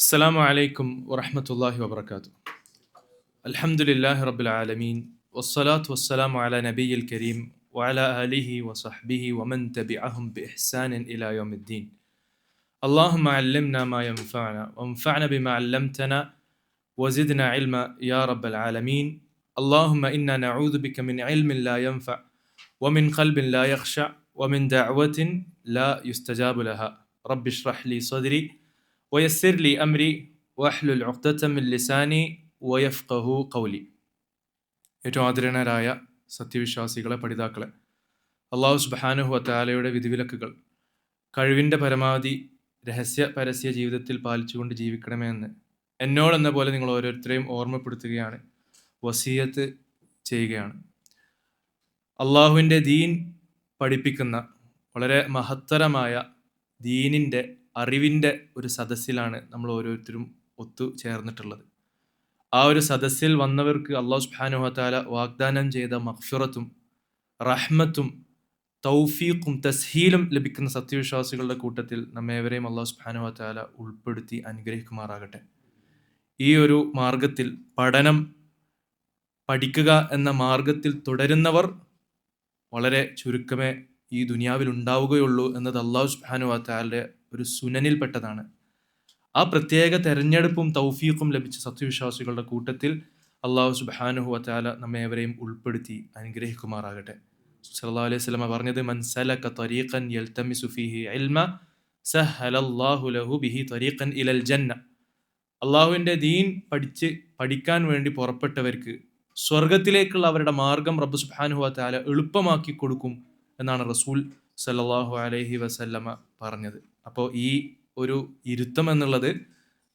السلام عليكم ورحمة الله وبركاته. الحمد لله رب العالمين والصلاة والسلام على نبي الكريم وعلى آله وصحبه ومن تبعهم بإحسان إلى يوم الدين. اللهم علمنا ما ينفعنا وانفعنا بما علمتنا وزدنا علما يا رب العالمين. اللهم إنا نعوذ بك من علم لا ينفع ومن قلب لا يخشع ومن دعوة لا يستجاب لها. رب اشرح لي صدري ويسر لي أمري واحلل عقدة من لساني വയഫ്ഖഹു ഖൗലി. ഏറ്റവും ആദരണീയരായ സത്യവിശ്വാസികളെ, പഠിതാക്കളെ, അള്ളാഹു സുബ്ഹാനഹു വതആലയുടെ വിധിവിലക്കുകൾ കഴിവിൻ്റെ പരമാവധി രഹസ്യ പരസ്യ ജീവിതത്തിൽ പാലിച്ചുകൊണ്ട് ജീവിക്കണമെന്ന് എന്നോടെന്ന പോലെ നിങ്ങൾ ഓരോരുത്തരെയും ഓർമ്മപ്പെടുത്തുകയാണ്, വസിയത്ത് ചെയ്യുകയാണ്. അള്ളാഹുവിൻ്റെ ദീൻ പഠിപ്പിക്കുന്ന വളരെ മഹത്തരമായ ദീനിൻ്റെ അറിവിൻ്റെ ഒരു സദസ്സിലാണ് നമ്മൾ ഓരോരുത്തരും ഒത്തുചേർന്നിട്ടുള്ളത്. ആ ഒരു സദസ്സിൽ വന്നവർക്ക് അള്ളാഹു സുബ്ഹാനഹു വതആല വാഗ്ദാനം ചെയ്ത മഗ്ഫിറത്തും റഹ്മത്തും തൗഫീഖും തസ്ഹീലും ലഭിക്കുന്ന സത്യവിശ്വാസികളുടെ കൂട്ടത്തിൽ നമ്മേവരെയും അള്ളാഹു സുബ്ഹാനഹു വതആല ഉൾപ്പെടുത്തി അനുഗ്രഹിക്കുമാറാകട്ടെ. ഈ ഒരു മാർഗത്തിൽ പഠിക്കുക എന്ന മാർഗത്തിൽ തുടരുന്നവർ വളരെ ചുരുക്കമേ ഈ ദുനിയാവിൽ ഉണ്ടാവുകയുള്ളൂ എന്നത് അള്ളാഹു സുബ്ഹാനഹു വതആലയുടെ ഒരു സുനനിൽപ്പെട്ടതാണ്. ആ പ്രത്യേക തെരഞ്ഞെടുപ്പും തൗഫീഖും ലഭിച്ച സത്യവിശ്വാസികളുടെ കൂട്ടത്തിൽ അള്ളാഹു സുബ്ഹാനഹു വതആല നമ്മേവരെയും ഉൾപ്പെടുത്തി അനുഗ്രഹിക്കുമാറാകട്ടെ. സല്ലല്ലാഹു അലൈഹി വസല്ലം പറഞ്ഞത്, മൻ സലക ത്വരീഖൻ യൽതമിസു ഫീഹി ഇൽമ സഹലല്ലാഹു ലഹു ബിഹി ത്വരീഖൻ ഇലൽ ജന്ന. അള്ളാഹുവിൻ്റെ ദീൻ പഠിക്കാൻ വേണ്ടി പുറപ്പെട്ടവർക്ക് സ്വർഗത്തിലേക്കുള്ള അവരുടെ മാർഗം റബ്ബ് സുബ്ഹാനഹു വതആല എളുപ്പമാക്കി കൊടുക്കും എന്നാണ് റസൂൽ സല്ലല്ലാഹു അലൈഹി വസല്ലമ പറഞ്ഞത്. അപ്പോൾ ഈ ഒരു ഇരുത്തം എന്നുള്ളത്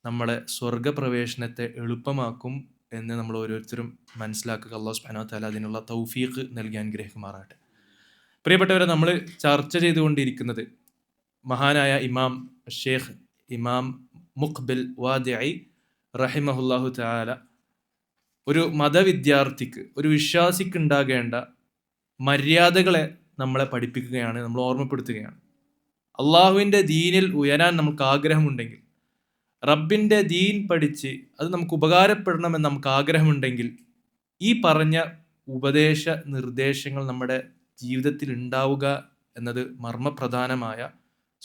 നമ്മളെ സ്വർഗപ്രവേശനത്തെ എളുപ്പമാക്കും എന്ന് നമ്മൾ ഓരോരുത്തരും മനസ്സിലാക്കുക. അല്ലാഹു സുബ്ഹാനഹു വതആല അതിനുള്ള തൗഫീഖ് നൽകി അനുഗ്രഹിക്കുമാറാകട്ടെ. പ്രിയപ്പെട്ടവരെ, നമ്മൾ ചർച്ച ചെയ്തുകൊണ്ടിരിക്കുന്നത് മഹാനായ ഇമാം ഷേഖ് ഇമാം മുഖ്ബിൽ വാദിഇ റഹിമഹുല്ലാഹു തആല ഒരു മതവിദ്യാർത്ഥിക്ക്, ഒരു വിശ്വാസിക്ക് ഉണ്ടാകേണ്ട മര്യാദകളെ നമ്മളെ പഠിപ്പിക്കുകയാണ്, നമ്മൾ ഓർമ്മപ്പെടുത്തുകയാണ്. അള്ളാഹുവിൻ്റെ ദീനിൽ ഉയരാൻ നമുക്ക് ആഗ്രഹമുണ്ടെങ്കിൽ, റബ്ബിൻ്റെ ദീൻ പഠിച്ച് അത് നമുക്ക് ഉപകാരപ്പെടണമെന്ന് നമുക്ക് ആഗ്രഹമുണ്ടെങ്കിൽ, ഈ പറഞ്ഞ ഉപദേശ നിർദ്ദേശങ്ങൾ നമ്മുടെ ജീവിതത്തിൽ ഉണ്ടാവുക എന്നത്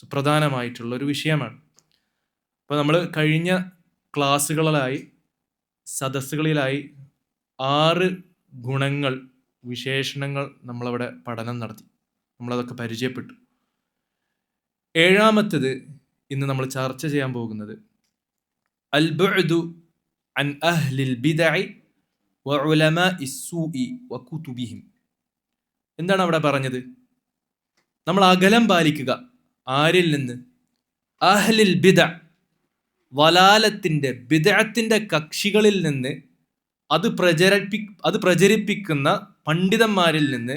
സുപ്രധാനമായിട്ടുള്ള ഒരു വിഷയമാണ്. അപ്പോൾ നമ്മൾ കഴിഞ്ഞ ക്ലാസ്സുകളിലായി, സദസ്സുകളിലായി 6 ഗുണങ്ങൾ, വിശേഷണങ്ങൾ നമ്മളവിടെ പഠനം നടത്തി. നമ്മളതൊക്കെ പരിചയപ്പെട്ടു. 7ാമത്തേത് ഇന്ന് നമ്മൾ ചർച്ച ചെയ്യാൻ പോകുന്നത് അൽ ബുഅദു അൻ അഹ്ലിൽ ബിദ്അഇ വ ഉലമാഇ സ്സൂഇ വ കുതുബിഹിം. എന്താണ് അവിടെ പറഞ്ഞത്? നമ്മൾ അകലം പാലിക്കുക. ആരിൽ നിന്ന്? അഹ്ലിൽ ബിദ്അ, വലാലത്തിൻ്റെ, ബിദ്അത്തിന്റെ കക്ഷികളിൽ നിന്ന്, അത് പ്രചരിപ്പിക്കുന്ന പണ്ഡിതന്മാരിൽ നിന്ന്,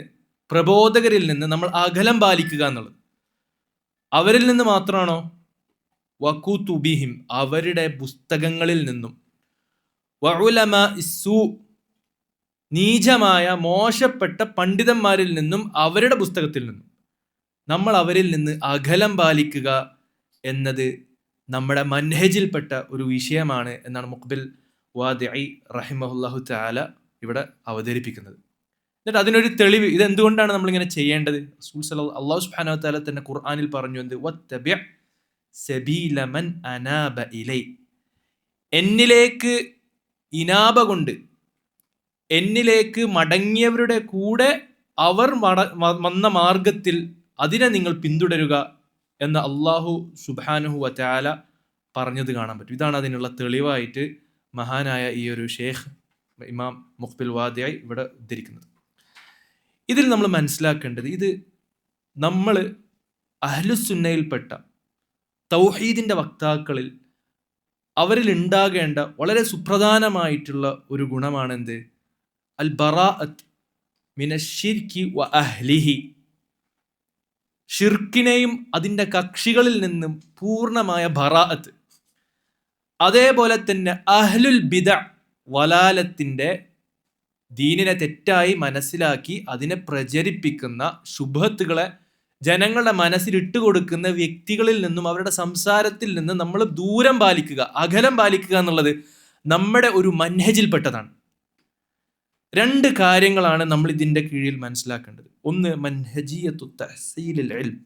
പ്രബോധകരിൽ നിന്ന് നമ്മൾ അകലം പാലിക്കുക എന്നുള്ളത്. അവരിൽ നിന്ന് മാത്രമാണോ? വകുതുബിഹിം, അവരുടെ പുസ്തകങ്ങളിൽ നിന്നും. വഉലമാഇ സ്സൂ, നീചമായ മോശപ്പെട്ട പണ്ഡിതന്മാരിൽ നിന്നും, അവരുടെ പുസ്തകത്തിൽ നിന്നും നമ്മൾ അവരിൽ നിന്ന് അകലം പാലിക്കുക എന്നത് നമ്മുടെ മൻഹജിൽപ്പെട്ട ഒരു വിഷയമാണ് എന്നാണ് മുഖ്ബിൽ വാദിഇ റഹിമഹുല്ലാഹു തആല ഇവിടെ അവതരിപ്പിക്കുന്നത്. എന്നിട്ട് അതിനൊരു തെളിവ്, ഇതെന്തുകൊണ്ടാണ് നമ്മളിങ്ങനെ ചെയ്യേണ്ടത്? അല്ലാഹു സുബ്ഹാനഹു വതആല തന്നെ ഖുർആനിൽ പറഞ്ഞു, എന്ത്? വത്തബിഅ സബീല മൻ അനാബ ഇലൈ. എന്നിലേക്ക് ഇനാബ കൊണ്ട്, എന്നിലേക്ക് മടങ്ങിയവരുടെ കൂടെ അവർ വന്ന മാർഗത്തിൽ അതിനെ നിങ്ങൾ പിന്തുടരുക എന്ന് അല്ലാഹു സുബ്ഹാനഹു വതആല പറഞ്ഞത് കാണാൻ പറ്റും. ഇതാണ് അതിനുള്ള തെളിവായിട്ട് മഹാനായ ഈ ഒരു ഷേഖ് ഇമാം മുഖ്ബിൽ വാദിഇ ഇവിടെ ഉദ്ധരിക്കുന്നത്. ഇതിൽ നമ്മൾ മനസ്സിലാക്കേണ്ടത്, ഇത് നമ്മൾ അഹ്ലുസുന്നയിൽപ്പെട്ട തൗഹീദിൻ്റെ വക്താക്കളിൽ അവരിൽ ഉണ്ടാകേണ്ട വളരെ സുപ്രധാനമായിട്ടുള്ള ഒരു ഗുണമാണ് എന്ത്? അൽ ബറാഅത്ത് മിനശ്ശിർക്കി വ അഹ്ലിഹി. ഷിർക്കിനെയും അതിൻ്റെ കക്ഷികളിൽ നിന്നും പൂർണ്ണമായ ബറാഅത്ത്. അതേപോലെ തന്നെ അഹ്ലുൽ ബിദ്അ, വലാലത്തിൻ്റെ, ദീനിനെ തെറ്റായി മനസ്സിലാക്കി അതിനെ പ്രചരിപ്പിക്കുന്ന, ശുബ്ഹത്തുകളെ ജനങ്ങളുടെ മനസ്സിൽ ഇട്ടുകൊടുക്കുന്ന വ്യക്തികളിൽ നിന്നും അവരുടെ സംസാരത്തിൽ നിന്നും നമ്മൾ ദൂരം പാലിക്കുക, അകലം പാലിക്കുക എന്നുള്ളത് നമ്മുടെ ഒരു മൻഹജിൽപ്പെട്ടതാണ്. 2 കാര്യങ്ങളാണ് നമ്മൾ ഇതിൻ്റെ കീഴിൽ മനസ്സിലാക്കേണ്ടത്. ഒന്ന്, മൻഹജിയത്തു തഹ്സീലിൽ ഇൽം.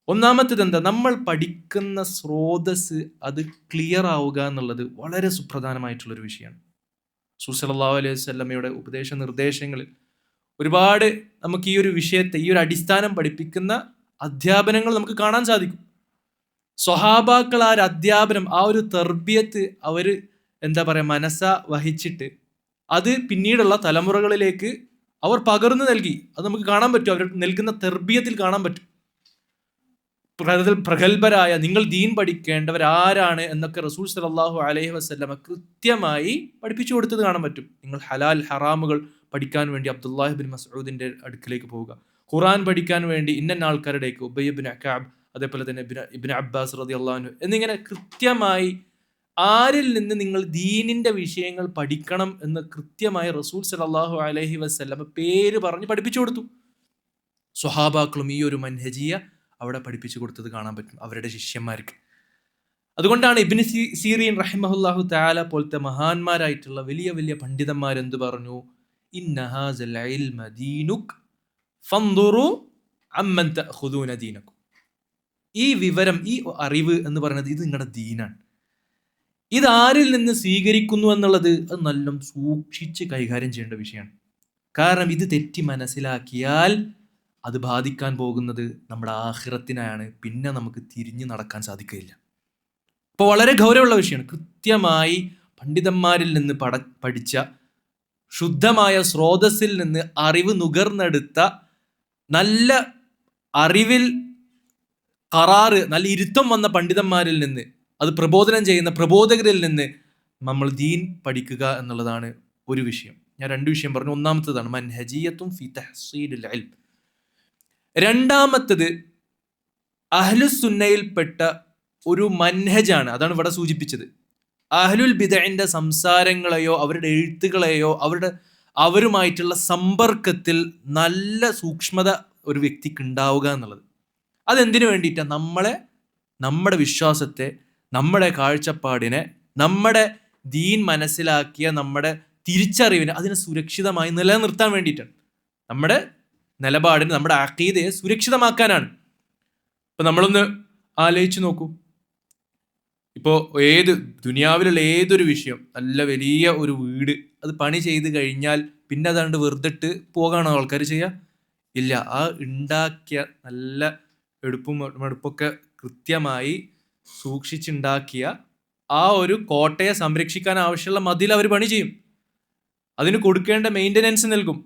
ഒന്നാമത്തേത് എന്താ? നമ്മൾ പഠിക്കുന്ന സ്രോതസ് അത് ക്ലിയർ ആവുക എന്നുള്ളത് വളരെ സുപ്രധാനമായിട്ടുള്ളൊരു വിഷയമാണ്. റസൂൽ സല്ലല്ലാഹു അലൈഹി വസല്ലമയുടെ ഉപദേശ നിർദ്ദേശങ്ങളിൽ ഒരുപാട് നമുക്ക് ഈ ഒരു വിഷയത്തെ, ഈ ഒരു അടിസ്ഥാനം പഠിപ്പിക്കുന്ന അധ്യാപനങ്ങൾ നമുക്ക് കാണാൻ സാധിക്കും. സ്വഹാബാക്കൾ ആ ഒരു അധ്യാപനം, ആ ഒരു തർബിയത്ത് അവർ എന്താ പറയുക, മനസ്സ വഹിച്ചിട്ട് അത് പിന്നീടുള്ള തലമുറകളിലേക്ക് അവർ പകർന്നു നൽകി. അത് നമുക്ക് കാണാൻ പറ്റും, അവർ നൽകുന്ന തർബിയത്തിൽ കാണാൻ പറ്റും. പ്രഗത്ഭരായ, നിങ്ങൾ ദീൻ പഠിക്കേണ്ടവരാരാണ് എന്നൊക്കെ റസൂൽ സല്ലല്ലാഹു അലൈഹി വസല്ലമ കൃത്യമായി പഠിപ്പിച്ചു കൊടുത്തത് കാണാൻ പറ്റും. നിങ്ങൾ ഹലാൽ ഹറാമുകൾ പഠിക്കാൻ വേണ്ടി അബ്ദുല്ലാഹി ബിൻ മസ്ഊദിന്റെ അടുക്കിലേക്ക് പോവുക, ഖുർആൻ പഠിക്കാൻ വേണ്ടി ഇന്ന ആൾക്കാരുടേക്ക് ഉബയ്യ് ബിൻ കഅബ്, അതേപോലെ തന്നെ ഇബ്നു അബ്ബാസ് റളിയല്ലാഹു അൻഹു എന്നിങ്ങനെ കൃത്യമായി ആരിൽ നിന്ന് നിങ്ങൾ ദീനിന്റെ വിഷയങ്ങൾ പഠിക്കണം എന്ന് കൃത്യമായി റസൂൽ സല്ലല്ലാഹു അലൈഹി വസല്ലമ പേര് പറഞ്ഞ് പഠിപ്പിച്ചു കൊടുത്തു. സ്വഹാബാക്കളും ഈ ഒരു മൻഹജിയ അവിടെ പഠിപ്പിച്ചു കൊടുത്തത് കാണാൻ പറ്റും അവരുടെ ശിഷ്യന്മാർക്ക്. അതുകൊണ്ടാണ് ഇബ്നു സീരീൻ റഹിമഹുല്ലാഹു തആല പോലത്തെ മഹാന്മാരായിട്ടുള്ള വലിയ വലിയ പണ്ഡിതന്മാർ എന്ത് പറഞ്ഞു? ഇന്ന ഹാസൽ ഇൽമ ദീനുക് ഫൻദുറു അമ്മൻ തഅഖുദൂന ദീനകും. ഈ വിവരം, ഈ അറിവ് എന്ന് പറയുന്നത് ഇത് നിങ്ങളുടെ ദീനാണ്. ഇത് ആരിൽ നിന്ന് സ്വീകരിക്കുന്നു എന്നുള്ളത് അത് നല്ല സൂക്ഷിച്ച് കൈകാര്യം ചെയ്യേണ്ട വിഷയമാണ്. കാരണം ഇത് തെറ്റി മനസ്സിലാക്കിയാൽ അത് ബാധിക്കാൻ പോകുന്നത് നമ്മുടെ ആഖിറത്തിനാണ്. പിന്നെ നമുക്ക് തിരിഞ്ഞു നടക്കാൻ സാധിക്കുകയില്ല. അപ്പോൾ വളരെ ഗൗരവമുള്ള വിഷയമാണ്. കൃത്യമായി പണ്ഡിതന്മാരിൽ നിന്ന് പഠിച്ച ശുദ്ധമായ സ്രോതസ്സിൽ നിന്ന് അറിവ് നുകർന്നെടുത്ത നല്ല അറിവിൽ കറാറ്, നല്ല ഇരുത്തം വന്ന പണ്ഡിതന്മാരിൽ നിന്ന്, അത് പ്രബോധനം ചെയ്യുന്ന പ്രബോധകരിൽ നിന്ന് നമ്മൾ ദീൻ പഠിക്കുക എന്നുള്ളതാണ് ഒരു വിഷയം. ഞാൻ 2 വിഷയം പറഞ്ഞു. ഒന്നാമത്തേതാണ് മൻഹജിയത്തും ഫി തഹ്സീലിൽ ഇൽം. രണ്ടാമത്തത് അഹ്ലുസുന്നയിൽപ്പെട്ട ഒരു മൻഹജാണ്. അതാണ് ഇവിടെ സൂചിപ്പിച്ചത്. അഹ്ലുൽ ബിദ്അന്റെ സംസാരങ്ങളെയോ അവരുടെ എഴുത്തുകളെയോ അവരുമായിട്ടുള്ള സമ്പർക്കത്തിൽ നല്ല സൂക്ഷ്മത ഒരു വ്യക്തിക്ക് ഉണ്ടാവുക എന്നുള്ളത്. അതെന്തിനു വേണ്ടിയിട്ടാണ്? നമ്മുടെ വിശ്വാസത്തെ, നമ്മുടെ കാഴ്ചപ്പാടിനെ, നമ്മുടെ ദീൻ മനസ്സിലാക്കിയ നമ്മുടെ തിരിച്ചറിവിനെ അതിനെ സുരക്ഷിതമായി നിലനിർത്താൻ വേണ്ടിയിട്ടാണ്. നമ്മുടെ നിലപാടിന്, നമ്മുടെ അഖീദയെ സുരക്ഷിതമാക്കാനാണ്. ഇപ്പം നമ്മളൊന്ന് ആലോചിച്ച് നോക്കൂ. ഇപ്പോൾ ദുനിയാവിലുള്ള ഏതൊരു വിഷയം, നല്ല വലിയ ഒരു വീട്, അത് പണി ചെയ്ത് കഴിഞ്ഞാൽ പിന്നെ അതാണ്ട് വെറുതെട്ട് പോകാണോ ആൾക്കാർ ചെയ്യുക? ഇല്ല. ആ ഉണ്ടാക്കിയ നല്ല എടുപ്പും മെടുപ്പൊക്കെ കൃത്യമായി സൂക്ഷിച്ചുണ്ടാക്കിയ ആ ഒരു കോട്ടയെ സംരക്ഷിക്കാൻ ആവശ്യമുള്ള മതിൽ അവർ പണി ചെയ്യും. അതിന് കൊടുക്കേണ്ട മെയിൻ്റനൻസ് നൽകും.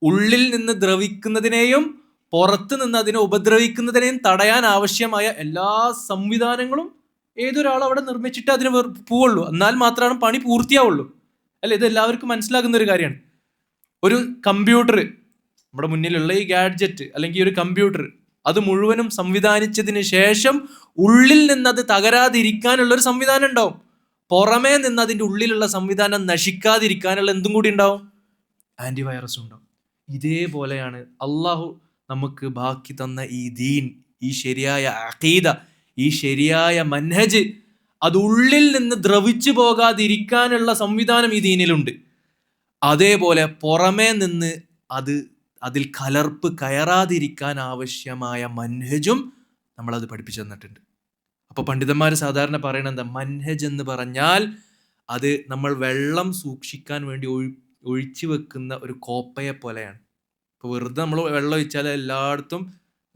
ഉള്ളിൽ നിന്ന് ദ്രവിക്കുന്നതിനെയും പുറത്ത് നിന്ന് അതിനെ ഉപദ്രവിക്കുന്നതിനെയും തടയാൻ ആവശ്യമായ എല്ലാ സംവിധാനങ്ങളും ഏതൊരാൾ അവിടെ നിർമ്മിച്ചിട്ട് അതിന് പോവുള്ളൂ. എന്നാൽ മാത്രമാണ് പണി പൂർത്തിയാവുള്ളൂ. അല്ലെ? ഇത് എല്ലാവർക്കും മനസ്സിലാകുന്ന ഒരു കാര്യമാണ്. ഒരു കമ്പ്യൂട്ടർ, നമ്മുടെ മുന്നിലുള്ള ഈ ഗാഡ്ജറ്റ് അല്ലെങ്കിൽ ഈ ഒരു കമ്പ്യൂട്ടർ, അത് മുഴുവനും സംവിധാനിച്ചതിന് ശേഷം ഉള്ളിൽ നിന്ന് അത് തകരാതിരിക്കാനുള്ള ഒരു സംവിധാനം ഉണ്ടാവും. പുറമേ നിന്ന് അതിൻ്റെ ഉള്ളിലുള്ള സംവിധാനം നശിക്കാതിരിക്കാനുള്ള എന്തും കൂടി ഉണ്ടാവും? ആൻറ്റിവൈറസും ഉണ്ടാവും. ഇതേപോലെയാണ് അള്ളാഹു നമുക്ക് ബാക്കി തന്ന ഈ ദീൻ, ഈ ശരിയായ അഖീദ, ഈ ശരിയായ മൻഹജ്, അത് ഉള്ളിൽ നിന്ന് ദ്രവിച്ചു പോകാതിരിക്കാനുള്ള സംവിധാനം ഈ ദീനിലുണ്ട്. അതേപോലെ പുറമേ നിന്ന് അതിൽ കലർപ്പ് കയറാതിരിക്കാൻ ആവശ്യമായ മൻഹജും നമ്മളത് പഠിപ്പിച്ചു തന്നിട്ടുണ്ട്. അപ്പോൾ പണ്ഡിതന്മാർ സാധാരണ പറയണത് എന്താ? മൻഹജ് എന്ന് പറഞ്ഞാൽ അത് നമ്മൾ വെള്ളം സൂക്ഷിക്കാൻ വേണ്ടി ഒഴിച്ചു വെക്കുന്ന ഒരു കോപ്പയെ പോലെയാണ്. ഇപ്പോൾ വെറുതെ നമ്മൾ വെള്ളം ഒഴിച്ചാൽ എല്ലായിടത്തും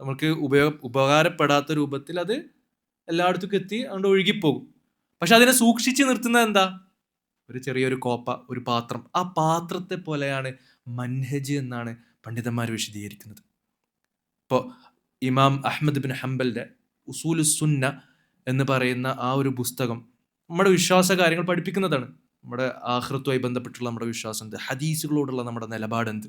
നമുക്ക് ഉപകാരപ്പെടാത്ത രൂപത്തിൽ അത് എല്ലായിടത്തും എത്തി അതുകൊണ്ട് ഒഴുകിപ്പോകും. പക്ഷെ അതിനെ സൂക്ഷിച്ച് നിർത്തുന്നത് എന്താ? ഒരു ചെറിയൊരു കോപ്പ, ഒരു പാത്രം. ആ പാത്രത്തെ പോലെയാണ് മൻഹജ് എന്നാണ് പണ്ഡിതന്മാർ വിശദീകരിക്കുന്നത്. ഇപ്പോൾ ഇമാം അഹ്മദ് ബിൻ ഹംബലിൻ്റെ ഉസൂലുസ് സുന്ന എന്ന് പറയുന്ന ആ ഒരു പുസ്തകം നമ്മുടെ വിശ്വാസ കാര്യങ്ങൾ പഠിപ്പിക്കുന്നതാണ്. നമ്മുടെ ആഖിറത്തുമായി ബന്ധപ്പെട്ടുള്ള നമ്മുടെ വിശ്വാസം എന്ത്, ഹദീസുകളോടുള്ള നമ്മുടെ നിലപാടെന്ത്,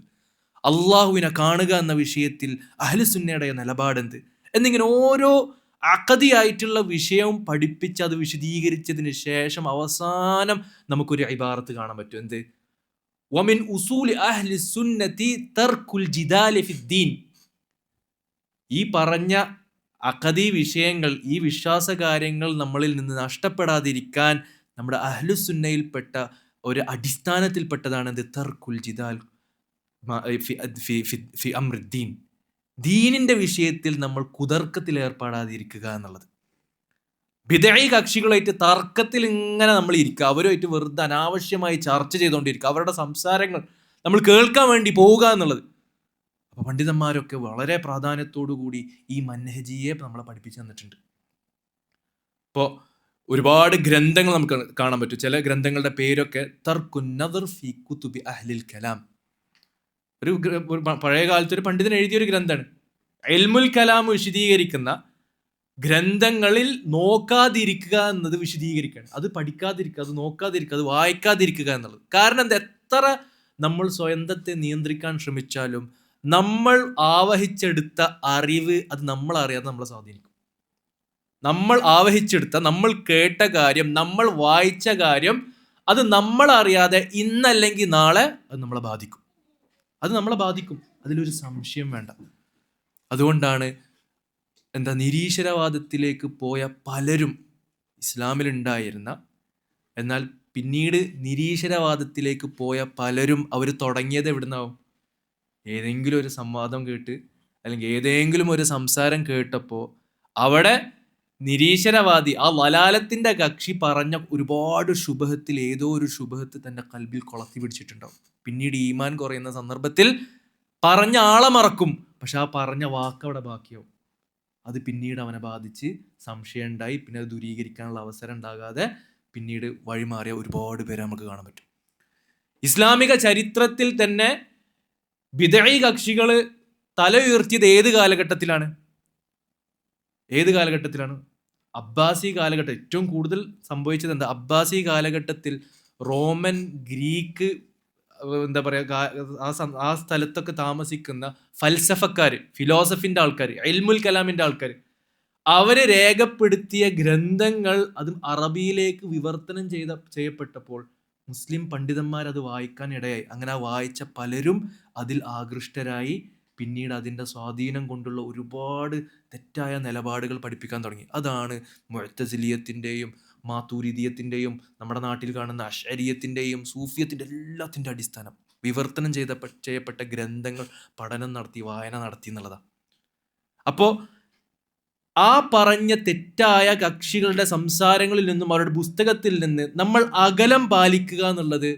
അള്ളാഹുവിനെ കാണുക എന്ന വിഷയത്തിൽ അഹ്ലുസുന്നയുടെ നിലപാടെന്ത് എന്നിങ്ങനെ ഓരോ അഖദിയായിട്ടുള്ള വിഷയവും പഠിപ്പിച്ച് അത് വിശദീകരിച്ചതിന് ശേഷം അവസാനം നമുക്കൊരു ഇബാറത്ത് കാണാൻ പറ്റും. എന്ത്? വമിൻ ഉസൂലി അഹ്ലി സുന്നതി തർക്കുൽ ജിദാലി ഫിദ്ദീൻ. ഈ പറഞ്ഞ അഖദി വിഷയങ്ങൾ, ഈ വിശ്വാസ കാര്യങ്ങൾ നമ്മളിൽ നിന്ന് നഷ്ടപ്പെടാതിരിക്കാൻ നമ്മുടെ അഹ്ലുസുന്നയിൽപ്പെട്ട ഒരു അടിസ്ഥാനത്തിൽപ്പെട്ടതാണ് തർക്കുൽ ജിദാൽ ഫി അംറുദ്ദീൻ. ദീനിന്റെ വിഷയത്തിൽ നമ്മൾ കുതർക്കത്തിൽ ഏർപ്പെടാതിരിക്കുക എന്നുള്ളത്. ബിദ്ഈ കക്ഷികളായിട്ട് തർക്കത്തിൽ ഇങ്ങനെ നമ്മൾ ഇരിക്കുക, അവരുമായിട്ട് വെറുതെ അനാവശ്യമായി ചർച്ച ചെയ്തുകൊണ്ടിരിക്കുക, അവരുടെ സംസാരങ്ങൾ നമ്മൾ കേൾക്കാൻ വേണ്ടി പോവുക എന്നുള്ളത്. അപ്പോൾ പണ്ഡിതന്മാരൊക്കെ വളരെ പ്രാധാന്യത്തോടു കൂടി ഈ മൻഹജിയെ നമ്മളെ പഠിപ്പിച്ചു തന്നിട്ടുണ്ട്. ഇപ്പോൾ ഒരുപാട് ഗ്രന്ഥങ്ങൾ നമുക്ക് കാണാൻ പറ്റും. ചില ഗ്രന്ഥങ്ങളുടെ പേരൊക്കെ തർക്കുൻ നദർ ഫി കുതുബി അഹ്ലിൽ കലാം. ഒരു പഴയ കാലത്ത് ഒരു പണ്ഡിതൻ എഴുതിയൊരു ഗ്രന്ഥമാണ്. ഇൽമുൽ കലാം വിശദീകരിക്കുന്ന ഗ്രന്ഥങ്ങളിൽ നോക്കാതിരിക്കുക എന്നത് വിശദീകരിക്കുകയാണ്. അത് പഠിക്കാതിരിക്കുക, അത് നോക്കാതിരിക്കുക, അത് വായിക്കാതിരിക്കുക എന്നുള്ളത്. കാരണം എന്താ, എത്ര നമ്മൾ സ്വയന്തത്തെ നിയന്ത്രിക്കാൻ ശ്രമിച്ചാലും നമ്മൾ ആവഹിച്ചെടുത്ത അറിവ് അത് നമ്മൾ അറിയാതെ നമ്മളെ സ്വാധീനിക്കും. നമ്മൾ ആവഹിച്ചെടുത്ത, നമ്മൾ കേട്ട കാര്യം, നമ്മൾ വായിച്ച കാര്യം അത് നമ്മൾ അറിയാതെ ഇന്നല്ലെങ്കിൽ നാളെ അത് നമ്മളെ ബാധിക്കും. അതിലൊരു സംശയം വേണ്ട. അതുകൊണ്ടാണ് നിരീശ്വരവാദത്തിലേക്ക് പോയ പലരും ഇസ്ലാമിലുണ്ടായിരുന്ന, എന്നാൽ പിന്നീട് നിരീശ്വരവാദത്തിലേക്ക് പോയ പലരും അവർ തുടങ്ങിയത് എവിടുന്നാവും? ഏതെങ്കിലും ഒരു സംവാദം കേട്ട് അല്ലെങ്കിൽ ഏതെങ്കിലും ഒരു സംസാരം കേട്ടപ്പോൾ അവിടെ നിരീശ്വരവാദി, ആ വലാലത്തിന്റെ കക്ഷി പറഞ്ഞ ഒരുപാട് ശുബഹത്തിൽ ഏതോ ഒരു ശുബഹത്ത് തന്റെ കൽബിൽ കൊളത്തി പിടിച്ചിട്ടുണ്ടാവും. പിന്നീട് ഈമാൻ കുറയുന്ന സന്ദർഭത്തിൽ പറഞ്ഞ ആളെ മറക്കും, പക്ഷെ ആ പറഞ്ഞ വാക്ക് അവിടെ ബാക്കിയാവും. അത് പിന്നീട് അവനെ ബാധിച്ച് സംശയം ഉണ്ടായി, പിന്നെ അത് ദൂരീകരിക്കാനുള്ള അവസരം ഉണ്ടാകാതെ പിന്നീട് വഴിമാറിയ ഒരുപാട് പേരെ നമുക്ക് കാണാൻ പറ്റും. ഇസ്ലാമിക ചരിത്രത്തിൽ തന്നെ ബിദ്ഈ കക്ഷികൾ തല ഉയർത്തിയത് ഏത് കാലഘട്ടത്തിലാണ്? അബ്ബാസി കാലഘട്ടം. ഏറ്റവും കൂടുതൽ സംഭവിച്ചത് എന്താ? അബ്ബാസി കാലഘട്ടത്തിൽ റോമൻ, ഗ്രീക്ക്, എന്താ പറയുക, ആ സ്ഥലത്തൊക്കെ താമസിക്കുന്ന ഫൽസഫക്കാർ, ഫിലോസഫിന്റെ ആൾക്കാർ, ഇൽമുൽ കലാമിന്റെ ആൾക്കാർ, അവര് രേഖപ്പെടുത്തിയ ഗ്രന്ഥങ്ങൾ അതും അറബിയിലേക്ക് വിവർത്തനം ചെയ്യപ്പെട്ടപ്പോൾ മുസ്ലിം പണ്ഡിതന്മാർ അത് വായിക്കാൻ ഇടയായി. അങ്ങനെ ആ വായിച്ച പലരും അതിൽ ആകൃഷ്ടരായി പിന്നീട് അതിൻ്റെ സ്വാധീനം കൊണ്ടുള്ള ഒരുപാട് തെറ്റായ നിലപാടുകൾ പഠിപ്പിക്കാൻ തുടങ്ങി. അതാണ് മുഅ്തസിലിയത്തിൻ്റെയും മാതൂരിദിയത്തിൻ്റെയും നമ്മുടെ നാട്ടിൽ കാണുന്ന അശ്അരിയത്തിൻ്റെയും സൂഫിയത്തിൻ്റെ എല്ലാത്തിൻ്റെ അടിസ്ഥാനം. വിവർത്തനം ചെയ്യപ്പെട്ട ഗ്രന്ഥങ്ങൾ പഠനം നടത്തി, വായന നടത്തി എന്നുള്ളതാണ്. അപ്പോൾ ആ പറഞ്ഞ തെറ്റായ കക്ഷികളുടെ സംസാരങ്ങളിൽ നിന്നും അവരുടെ പുസ്തകത്തിൽ നിന്ന് നമ്മൾ അകലം പാലിക്കുക എന്നുള്ളത്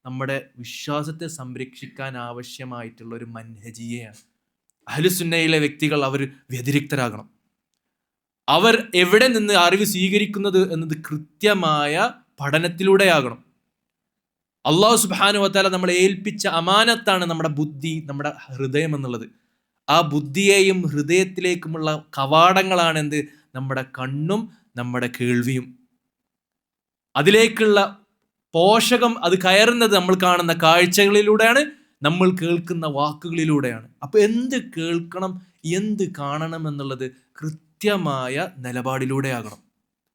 നമ്മുടെ വിശ്വാസത്തെ സംരക്ഷിക്കാൻ ആവശ്യമായിട്ടുള്ള ഒരു മൻഹജിയെയാണ്. അഹ്ലുസുന്നയിലെ വ്യക്തികൾ അവർ വ്യതിരിക്തരാകണം. അവർ എവിടെ നിന്ന് അറിവ് സ്വീകരിക്കുന്നത് എന്നത് കൃത്യമായ പഠനത്തിലൂടെയാകണം. അല്ലാഹു സുബ്ഹാനഹു വ തആല നമ്മളെ ഏൽപ്പിച്ച അമാനത്താണ് നമ്മുടെ ബുദ്ധി, നമ്മുടെ ഹൃദയം എന്നുള്ളത്. ആ ബുദ്ധിയെയും ഹൃദയത്തിലേക്കുമുള്ള കവാടങ്ങളാണ് നമ്മുടെ കണ്ണും നമ്മുടെ കേൾവിയും. അതിലേക്കുള്ള പോഷകം അത് കയറുന്നത് നമ്മൾ കാണുന്ന കാഴ്ചകളിലൂടെയാണ്, നമ്മൾ കേൾക്കുന്ന വാക്കുകളിലൂടെയാണ്. അപ്പൊ എന്ത് കേൾക്കണം, എന്ത് കാണണം എന്നുള്ളത് കൃത്യമായ നിലപാടിലൂടെയാകണം.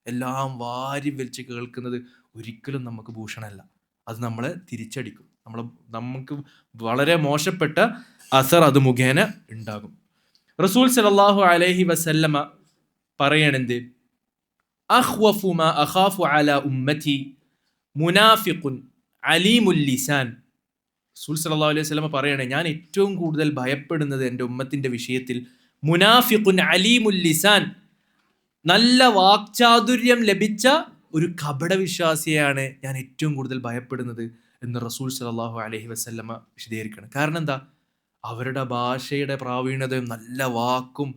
എല്ലാം വാരി വലിച്ച് കേൾക്കുന്നത് ഒരിക്കലും നമുക്ക് ഭൂഷണമല്ല. അത് നമ്മളെ തിരിച്ചടിക്കും. നമുക്ക് വളരെ മോശപ്പെട്ട അസർ അത് മുഖേന ഉണ്ടാകും. റസൂൽ സല്ലല്ലാഹു അലൈഹി വസല്ലമ പറയണെന്ത്? അഖ്വഫു മാ അഖാഫു അലാ ഉമ്മതി മുനാഫിഖുൻ അലീമുൽ ലിസാൻ. റസൂൽ സല്ലല്ലാഹു അലൈഹി വസല്ലമ പറയണേ, ഞാൻ ഏറ്റവും കൂടുതൽ ഭയപ്പെടുന്നത് എൻ്റെ ഉമ്മത്തിന്റെ വിഷയത്തിൽ മുനാഫിഖുൻ അലീമുൽ ലിസാൻ, നല്ല വാക്ചാതുര്യം ലഭിച്ച ഒരു കപടവിശ്വാസിയാണ് ഞാൻ ഏറ്റവും കൂടുതൽ ഭയപ്പെടുന്നത് എന്ന് റസൂൽ സല്ലല്ലാഹു അലൈഹി വസല്ലമ വിശദീകരിക്കണം. കാരണം എന്താ? അവരുടെ ഭാഷയുടെ പ്രാവീണ്യതയും നല്ല വാക്കും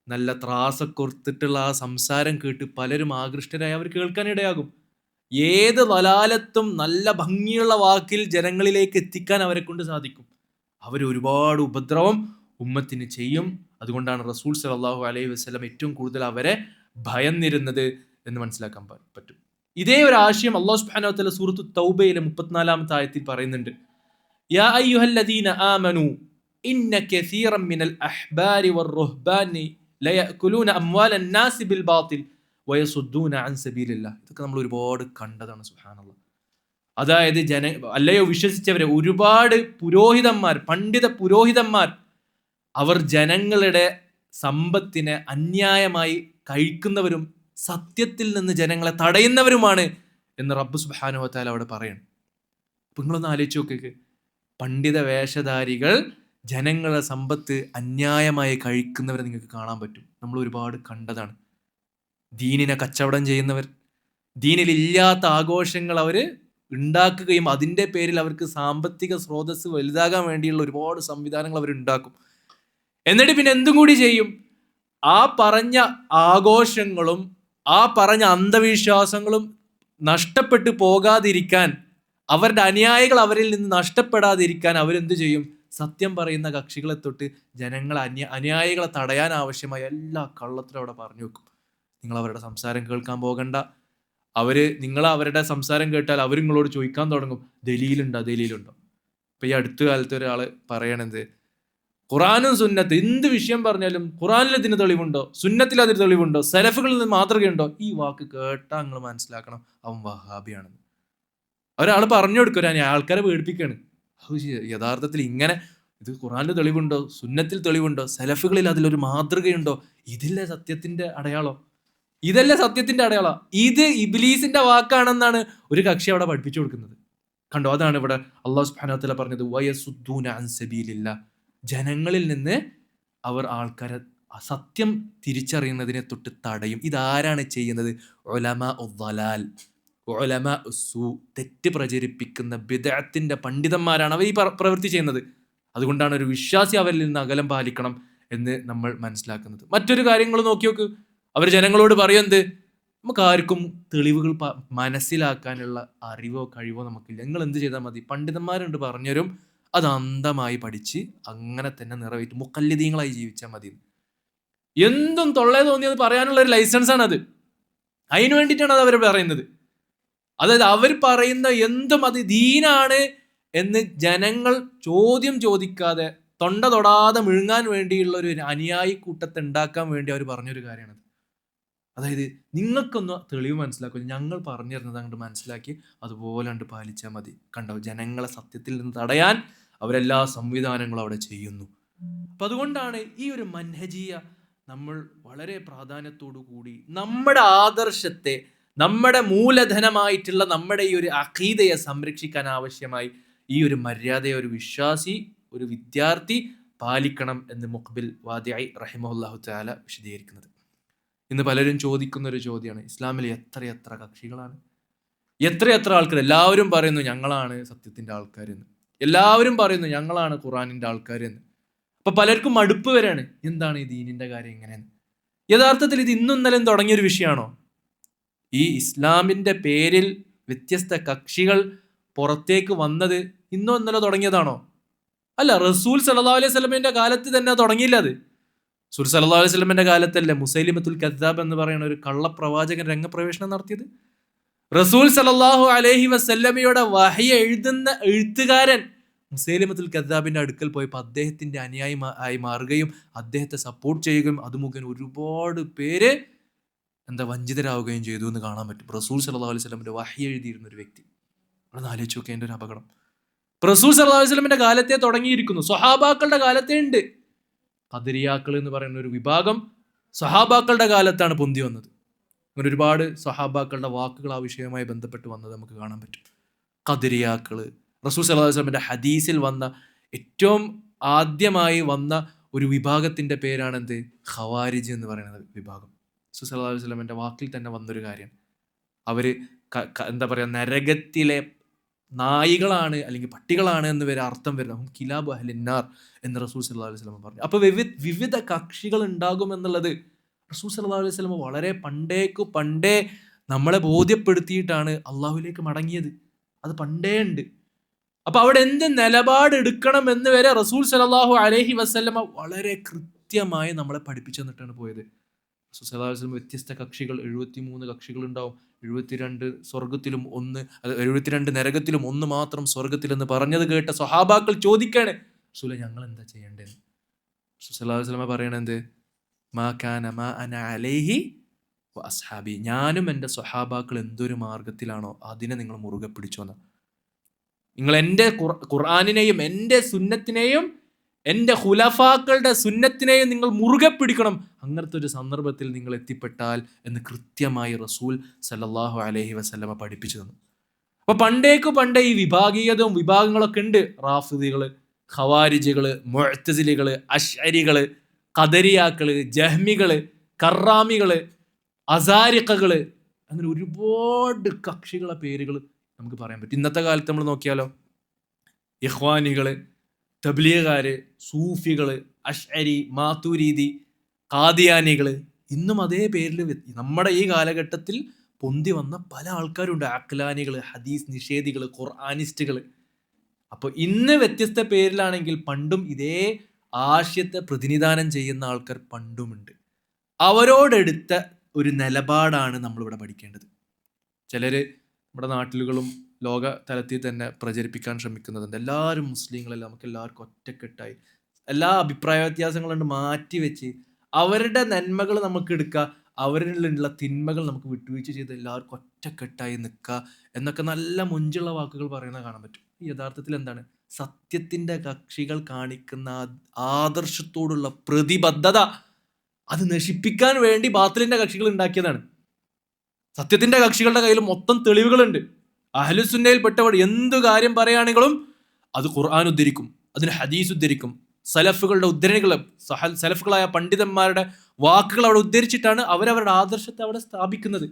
നല്ല ത്രാസക്കൊടുത്തിട്ടുള്ള ആ സംസാരം കേട്ട് പലരും ആകൃഷ്ടരായി അവർ കേൾക്കാനിടയാകും. ഏത് വലാലത്തും നല്ല ഭംഗിയുള്ള വാക്കിൽ ജനങ്ങളിലേക്ക് എത്തിക്കാൻ അവരെ കൊണ്ട് സാധിക്കും. അവർ ഒരുപാട് ഉപദ്രവം ഉമ്മത്തിന് ചെയ്യും. അതുകൊണ്ടാണ് റസൂൽ സല്ലല്ലാഹു അലൈഹി വസല്ലം ഏറ്റവും കൂടുതൽ അവരെ ഭയന്നിരുന്നത് എന്ന് മനസ്സിലാക്കാൻ പറ്റും. ഇതേ ഒരു ആശയം അല്ലാഹു സുബ്ഹാനഹു വ തആല സൂറത്തു തൗബയിലെ 34-ാമത്തെ ആയത്തിൽ പറയുന്നുണ്ട്. യാ അയ്യുഹല്ലദീന ആമനു ഇന്ന കസീറൻ മിനൽ അഹ്ബാരി വർ-റുഹ്ബാനി ലയഅകുലൂന അംവാലൻ നാസി ബിൽ ബാത്തിൽ വയസുദ്ദൂന അൻ സബീലില്ലാഹ്. ഇതൊക്കെ നമ്മൾ ഒരുപാട് കണ്ടതാണ്. സുബ്ഹാനല്ലാഹ്. അതായത് അല്ലയോ വിശ്വസിച്ചവരെ, ഒരുപാട് പുരോഹിതന്മാർ, പണ്ഡിത പുരോഹിതന്മാർ, അവർ ജനങ്ങളുടെ സമ്പത്തിനെ അന്യായമായി കഴിക്കുന്നവരും സത്യത്തിൽ നിന്ന് ജനങ്ങളെ തടയുന്നവരുമാണ് എന്ന് റബ്ബ് സുബ്ഹാനഹു വ തആല അവിടെ പറയണം. അപ്പൊ നിങ്ങളൊന്ന് ആലോചിച്ച് നോക്ക്, പണ്ഡിത വേഷധാരികൾ ജനങ്ങളുടെ സമ്പത്ത് അന്യായമായി കഴിക്കുന്നവരെ നിങ്ങൾക്ക് കാണാൻ പറ്റും. നമ്മൾ ഒരുപാട് കണ്ടതാണ്. ദീനിനെ കച്ചവടം ചെയ്യുന്നവർ, ദീനിലില്ലാത്ത ആഘോഷങ്ങൾ അവർ ഉണ്ടാക്കുകയും അതിൻ്റെ പേരിൽ അവർക്ക് സാമ്പത്തിക സ്രോതസ് വലുതാകാൻ വേണ്ടിയുള്ള ഒരുപാട് സംവിധാനങ്ങൾ അവർ ഉണ്ടാക്കും. എന്നിട്ട് പിന്നെ എന്തും കൂടി ചെയ്യും, ആ പറഞ്ഞ ആഘോഷങ്ങളും ആ പറഞ്ഞ അന്ധവിശ്വാസങ്ങളും നഷ്ടപ്പെട്ടു പോകാതിരിക്കാൻ, അവരുടെ അനുയായികൾ അവരിൽ നിന്ന് നഷ്ടപ്പെടാതിരിക്കാൻ അവരെന്ത് ചെയ്യും, സത്യം പറയുന്ന കക്ഷികളെ തൊട്ട് ജനങ്ങളെ അനുയായികളെ തടയാൻ ആവശ്യമായ എല്ലാ കള്ളത്തിലും അവിടെ പറഞ്ഞു വെക്കും. നിങ്ങൾ അവരുടെ സംസാരം കേൾക്കാൻ പോകണ്ട. നിങ്ങൾ അവരുടെ സംസാരം കേട്ടാൽ അവർ നിങ്ങളോട് ചോദിക്കാൻ തുടങ്ങും, ദലീലുണ്ടോ. ഇപ്പൊ ഈ അടുത്ത കാലത്ത് ഒരാൾ പറയണത്, ഖുറാനും സുന്നത്ത് എന്ത് വിഷയം പറഞ്ഞാലും ഖുറാനിൽ ഇതിന് തെളിവുണ്ടോ, സുന്നത്തിൽ അതിന് തെളിവുണ്ടോ, സലഫുകളിൽ നിന്ന് മാതൃകയുണ്ടോ, ഈ വാക്ക് കേട്ടാൽ നിങ്ങൾ മനസ്സിലാക്കണം അവൻ വഹാബിയാണെന്ന്. ഒരാൾ പറഞ്ഞു കൊടുക്കും, ആൾക്കാരെ പേടിപ്പിക്കുകയാണ്. യഥാർത്ഥത്തിൽ ഇങ്ങനെ ഇത് ഖുറാനിൽ തെളിവുണ്ടോ, സുന്നത്തിൽ തെളിവുണ്ടോ, സലഫുകളിൽ അതിലൊരു മാതൃകയുണ്ടോ, ഇതില്ലേ സത്യത്തിന്റെ അടയാളം, ഇതല്ലേ സത്യത്തിന്റെ അടയാളം, ഇത് ഇബ്ലീസിന്റെ വാക്കാണെന്നാണ് ഒരു കക്ഷി അവിടെ പഠിപ്പിച്ചു കൊടുക്കുന്നത്. കണ്ടോ, അതാണ് ഇവിടെ അല്ലാഹു സുബ്ഹാനഹു വ തആല പറഞ്ഞത്, വയസുദ്ദൂന അൻ സബീലില്ലാഹ്, ജനങ്ങളിൽ നിന്ന് അവർ ആൾക്കാരെ സത്യം തിരിച്ചറിയുന്നതിനെ തൊട്ട് തടയും. ഇതാരാണ് ചെയ്യുന്നത്? ഉലമാ ഉദ്ദലാൽ, ഉലമാ ഉസ്സൂ, തെറ്റ് പ്രചരിപ്പിക്കുന്ന ബിദ്അത്തിന്റെ പണ്ഡിതന്മാരാണ് അവർ ഈ പ്രവൃത്തി ചെയ്യുന്നത്. അതുകൊണ്ടാണ് ഒരു വിശ്വാസി അവരിൽ നിന്ന് അകലം പാലിക്കണം എന്ന് നമ്മൾ മനസ്സിലാക്കുന്നത്. മറ്റൊരു കാര്യങ്ങൾ നോക്കി നോക്ക്, അവർ ജനങ്ങളോട് പറയുന്നത്, നമുക്ക് ആർക്കും തെളിവുകൾ മനസ്സിലാക്കാനുള്ള അറിവോ കഴിവോ നമുക്കില്ല, നിങ്ങൾ എന്ത് ചെയ്താൽ മതി, പണ്ഡിതന്മാരുണ്ട് പറഞ്ഞവരും അത് അന്ധമായി പഠിച്ച് അങ്ങനെ തന്നെ നിറവേറ്റി മുഖല്ലിദീങ്ങളായി ജീവിച്ചാൽ മതി. എന്തും തൊള്ളേ തോന്നിയത് പറയാനുള്ള ഒരു ലൈസൻസ് ആണ് അത്. അതിനു വേണ്ടിയിട്ടാണ് അത് അവർ പറയുന്നത്. അതായത് അവർ പറയുന്ന എന്തും അത് ദീനാണ് എന്ന് ജനങ്ങൾ ചോദ്യം ചോദിക്കാതെ തൊണ്ട തൊടാതെ മുഴുങ്ങാൻ വേണ്ടിയുള്ള ഒരു അനുയായി കൂട്ടത്തെ ഉണ്ടാക്കാൻ വേണ്ടി അവർ പറഞ്ഞൊരു കാര്യമാണത്. അതായത് നിങ്ങൾക്കൊന്ന് തെളിവ് മനസ്സിലാക്കുക, ഞങ്ങൾ പറഞ്ഞു തരുന്നത് അങ്ങോട്ട് മനസ്സിലാക്കി അതുപോലെ കണ്ട് പാലിച്ചാൽ മതി. കണ്ടോ, ജനങ്ങളെ സത്യത്തിൽ നിന്ന് തടയാൻ അവരെല്ലാ സംവിധാനങ്ങളും അവിടെ ചെയ്യുന്നു. അപ്പം അതുകൊണ്ടാണ് ഈ ഒരു മൻഹജിയ നമ്മൾ വളരെ പ്രാധാന്യത്തോടു കൂടി നമ്മുടെ ആദർശത്തെ, നമ്മുടെ മൂലധനമായിട്ടുള്ള നമ്മുടെ ഈ ഒരു അഖീദയെ സംരക്ഷിക്കാൻ ആവശ്യമായി ഈ ഒരു മര്യാദയെ ഒരു വിശ്വാസി, ഒരു വിദ്യാർത്ഥി പാലിക്കണം എന്ന് മുഖ്ബിൽ വാദിഈ റഹിമഹുല്ലാഹു തആല വിശദീകരിക്കുന്നത്. ഇന്ന് പലരും ചോദിക്കുന്ന ഒരു ചോദ്യമാണ്, ഇസ്ലാമിൽ എത്രയെത്ര കക്ഷികളാണ്, എത്രയെത്ര ആൾക്കാർ, എല്ലാവരും പറയുന്നു ഞങ്ങളാണ് സത്യത്തിന്റെ ആൾക്കാരെന്ന്, എല്ലാവരും പറയുന്നു ഞങ്ങളാണ് ഖുറാനിന്റെ ആൾക്കാരെന്ന്. അപ്പൊ പലർക്കും മടുപ്പ് വരാണ്, എന്താണ് ഈ ദീനിന്റെ കാര്യം ഇങ്ങനെയെന്ന്. യഥാർത്ഥത്തിൽ ഇത് ഇന്നും ഇന്നലെയും തുടങ്ങിയൊരു വിഷയമാണോ? ഈ ഇസ്ലാമിന്റെ പേരിൽ വ്യത്യസ്ത കക്ഷികൾ പുറത്തേക്ക് വന്നത് ഇന്നോ ഇന്നലെ തുടങ്ങിയതാണോ? അല്ല, റസൂൽ സല്ലല്ലാഹു അലൈഹി വസല്ലമയുടെ കാലത്ത് തന്നെ തുടങ്ങിയില്ല. അത് റസൂൽ സല്ലല്ലാഹു അലൈഹി വസല്ലമയുടെ കാലത്തല്ലേ മുസൈലിമത്തുൽ കദ്ദാബ് എന്ന് പറയുന്ന ഒരു കള്ളപ്രവാചകൻ രംഗപ്രവേശനം നടത്തിയത്? റസൂൽ സല്ലല്ലാഹു അലൈഹി വസല്ലമയുടെ വഹി എഴുതുന്ന എഴുത്തുകാരൻ മുസൈലിമത്തുൽ കദ്ദാബിന്റെ അടുക്കൽ പോയപ്പോൾ അദ്ദേഹത്തിന്റെ അനുയായി ആയി മാറുകയും അദ്ദേഹത്തെ സപ്പോർട്ട് ചെയ്യുകയും അത് മുഖേന ഒരുപാട് പേര് വഞ്ചിതരാവുകയും ചെയ്തു എന്ന് കാണാൻ പറ്റും. റസൂൽ സല്ലല്ലാഹു അലൈഹി വസല്ലമയുടെ വഹി എഴുതിയിരുന്ന ഒരു വ്യക്തി, അവിടെ ആലോചിച്ച് നോക്കിയ ഒരു അപകടം. റസൂൽ സല്ലല്ലാഹു അലൈഹി വസല്ലമയുടെ കാലത്തെ തുടങ്ങിയിരിക്കുന്നു, സ്വഹാബാക്കളുടെ കാലത്തെ ഉണ്ട്. ഖദരിയാക്കൾ എന്ന് പറയുന്ന ഒരു വിഭാഗം സ്വഹാബാക്കളുടെ കാലത്താണ് പൊന്തി വന്നത്. അങ്ങനെ ഒരുപാട് സ്വഹാബാക്കളുടെ വാക്കുകൾ ആ വിഷയവുമായി ബന്ധപ്പെട്ട് വന്നത് നമുക്ക് കാണാൻ പറ്റും. ഖദരിയാക്കൾ, റസൂൽ സല്ലല്ലാഹു അലൈഹി വസല്ലമയുടെ ഹദീസിൽ വന്ന ഏറ്റവും ആദ്യമായി വന്ന ഒരു വിഭാഗത്തിന്റെ പേരാണ് എന്ത്? ഖവാരിജ് എന്ന് പറയുന്ന വിഭാഗം. റസൂൽ സല്ലല്ലാഹു അലൈഹി വസല്ലമയുടെ വാക്കിൽ തന്നെ വന്നൊരു കാര്യം. അവര് നരകത്തിലെ നായികളാണ് അല്ലെങ്കിൽ പട്ടികളാണ് എന്ന് വരെ അർത്ഥം വരുന്ന കിലാബ് അഹ്ലിന്നാർ എന്ന് റസൂൽ സല്ലല്ലാഹു അലൈഹി വസല്ലം പറഞ്ഞു. അപ്പൊ വിവിധ കക്ഷികൾ ഉണ്ടാകും എന്നുള്ളത് റസൂൽ സല്ലല്ലാഹു അലൈഹി വസല്ലം വളരെ പണ്ടേ നമ്മളെ ബോധ്യപ്പെടുത്തിയിട്ടാണ് അള്ളാഹുലേക്ക് മടങ്ങിയത്. അത് പണ്ടേ ഉണ്ട്. അപ്പൊ അവിടെ എന്ത് നിലപാട് എടുക്കണം എന്ന് വരെ റസൂൽ സല്ലല്ലാഹു അലൈഹി വസല്ലമ വളരെ കൃത്യമായി നമ്മളെ പഠിപ്പിച്ചു തന്നിട്ടാണ് പോയത്. റസൂൽ സല്ലല്ലാഹു അലൈഹി വസല്ലം വ്യത്യസ്ത കക്ഷികൾ 73 കക്ഷികൾ ഉണ്ടാവും. 72 സ്വർഗത്തിലും 1, 72 നരകത്തിലും 1 മാത്രം സ്വർഗത്തിലെന്ന് പറഞ്ഞത് കേട്ട സ്വഹാബാക്കൾ ചോദിക്കാണ്, റസൂലേ ഞങ്ങൾ എന്താ ചെയ്യേണ്ടത്? റസൂൽ സല്ലല്ലാഹു അലൈഹി വസല്ലം പറയണത്, മാ കാന മാ അന അലൈഹി വ അസ്ഹാബി, ഞാനും എൻ്റെ സ്വഹാബാക്കൾ എന്തൊരു മാർഗത്തിലാണോ അതിനെ നിങ്ങൾ മുറുകെ പിടിച്ചോന്ന്. നിങ്ങൾ എൻ്റെ ഖുർആനിനെയും എൻ്റെ സുന്നത്തിനെയും എൻ്റെ ഖുലഫാക്കളുടെ സുന്നത്തിനെയും നിങ്ങൾ മുറുകെ പിടിക്കണം. അങ്ങനത്തെ ഒരു സന്ദർഭത്തിൽ നിങ്ങൾ എത്തിപ്പെട്ടാൽ എന്ന് കൃത്യമായി റസൂൽ സല്ലല്ലാഹു അലൈഹി വസല്ലമ പഠിപ്പിച്ചു തന്നു. അപ്പൊ പണ്ടേ ഈ വിഭാഗങ്ങളൊക്കെ ഉണ്ട്. റാഫിദികള്, ഖവാരിജികള്, മുഅ്തസിലികള്, അശ്അരികള്, ഖദരിയാക്കള്, ജഹ്മികള്, കറാമികള്, അസാരിഖകള്, അങ്ങനെ ഒരുപാട് കക്ഷികളെ പേരുകൾ നമുക്ക് പറയാൻ പറ്റും. ഇന്നത്തെ കാലത്ത് നമ്മൾ നോക്കിയാലോ, ഇഖ്വാനികള്, തബ്ലീഗുകാര്, സൂഫികള്, അശ്അരി, മാതുരീദി, ഖാദിയാനികള്, ഇന്നും അതേ പേരിൽ നമ്മുടെ ഈ കാലഘട്ടത്തിൽ പൊന്തി വന്ന പല ആൾക്കാരുണ്ട്. അഖ്ലാനികള്, ഹദീസ് നിഷേധികള്, ഖുർആനിസ്റ്റുകള്. അപ്പോൾ ഇന്ന് വ്യത്യസ്ത പേരിലാണെങ്കിൽ പണ്ടും ഇതേ ആശയത്തെ പ്രതിനിധാനം ചെയ്യുന്ന ആൾക്കാർ പണ്ടുമുണ്ട്. അവരോടെടുത്ത ഒരു നിലപാടാണ് നമ്മളിവിടെ പഠിക്കേണ്ടത്. ചിലര് നമ്മുടെ നാട്ടിലുകളും ലോക തലത്തിൽ തന്നെ പ്രചരിപ്പിക്കാൻ ശ്രമിക്കുന്നതുണ്ട്. എല്ലാവരും മുസ്ലിങ്ങളല്ല, നമുക്ക് എല്ലാവർക്കും ഒറ്റക്കെട്ടായി എല്ലാ അഭിപ്രായ വ്യത്യാസങ്ങളുണ്ട് മാറ്റി വെച്ച് അവരുടെ നന്മകൾ നമുക്ക് എടുക്കുക, അവരിലുള്ള തിന്മകൾ നമുക്ക് വിട്ടുവീഴ്ച ചെയ്ത് എല്ലാവർക്കും ഒറ്റക്കെട്ടായി നിൽക്കുക എന്നൊക്കെ നല്ല മുഞ്ചുള്ള വാക്കുകൾ പറയുന്നത് കാണാൻ പറ്റും. യഥാർത്ഥത്തിൽ എന്താണ് സത്യത്തിന്റെ കക്ഷികൾ കാണിക്കുന്ന ആദർശത്തോടുള്ള പ്രതിബദ്ധത അത് നശിപ്പിക്കാൻ വേണ്ടി ബാത്തിലിന്റെ കക്ഷികൾ ഉണ്ടാക്കിയതാണ്. സത്യത്തിന്റെ കക്ഷികളുടെ കയ്യിൽ മൊത്തം തെളിവുകളുണ്ട്. അഹ്ലുസുന്നയിൽപ്പെട്ടവർ എന്തു കാര്യം പറയുകയാണെങ്കിലും അത് ഖുർആൻ ഉദ്ധരിക്കും, അതിന് ഹദീസ് ഉദ്ധരിക്കും, സലഫുകളുടെ ഉദ്ധരണികൾ, സലഫുകളായ പണ്ഡിതന്മാരുടെ വാക്കുകൾ അവിടെ ഉദ്ധരിച്ചിട്ടാണ് അവരവരുടെ ആദർശത്തെ അവിടെ സ്ഥാപിക്കുന്നത്.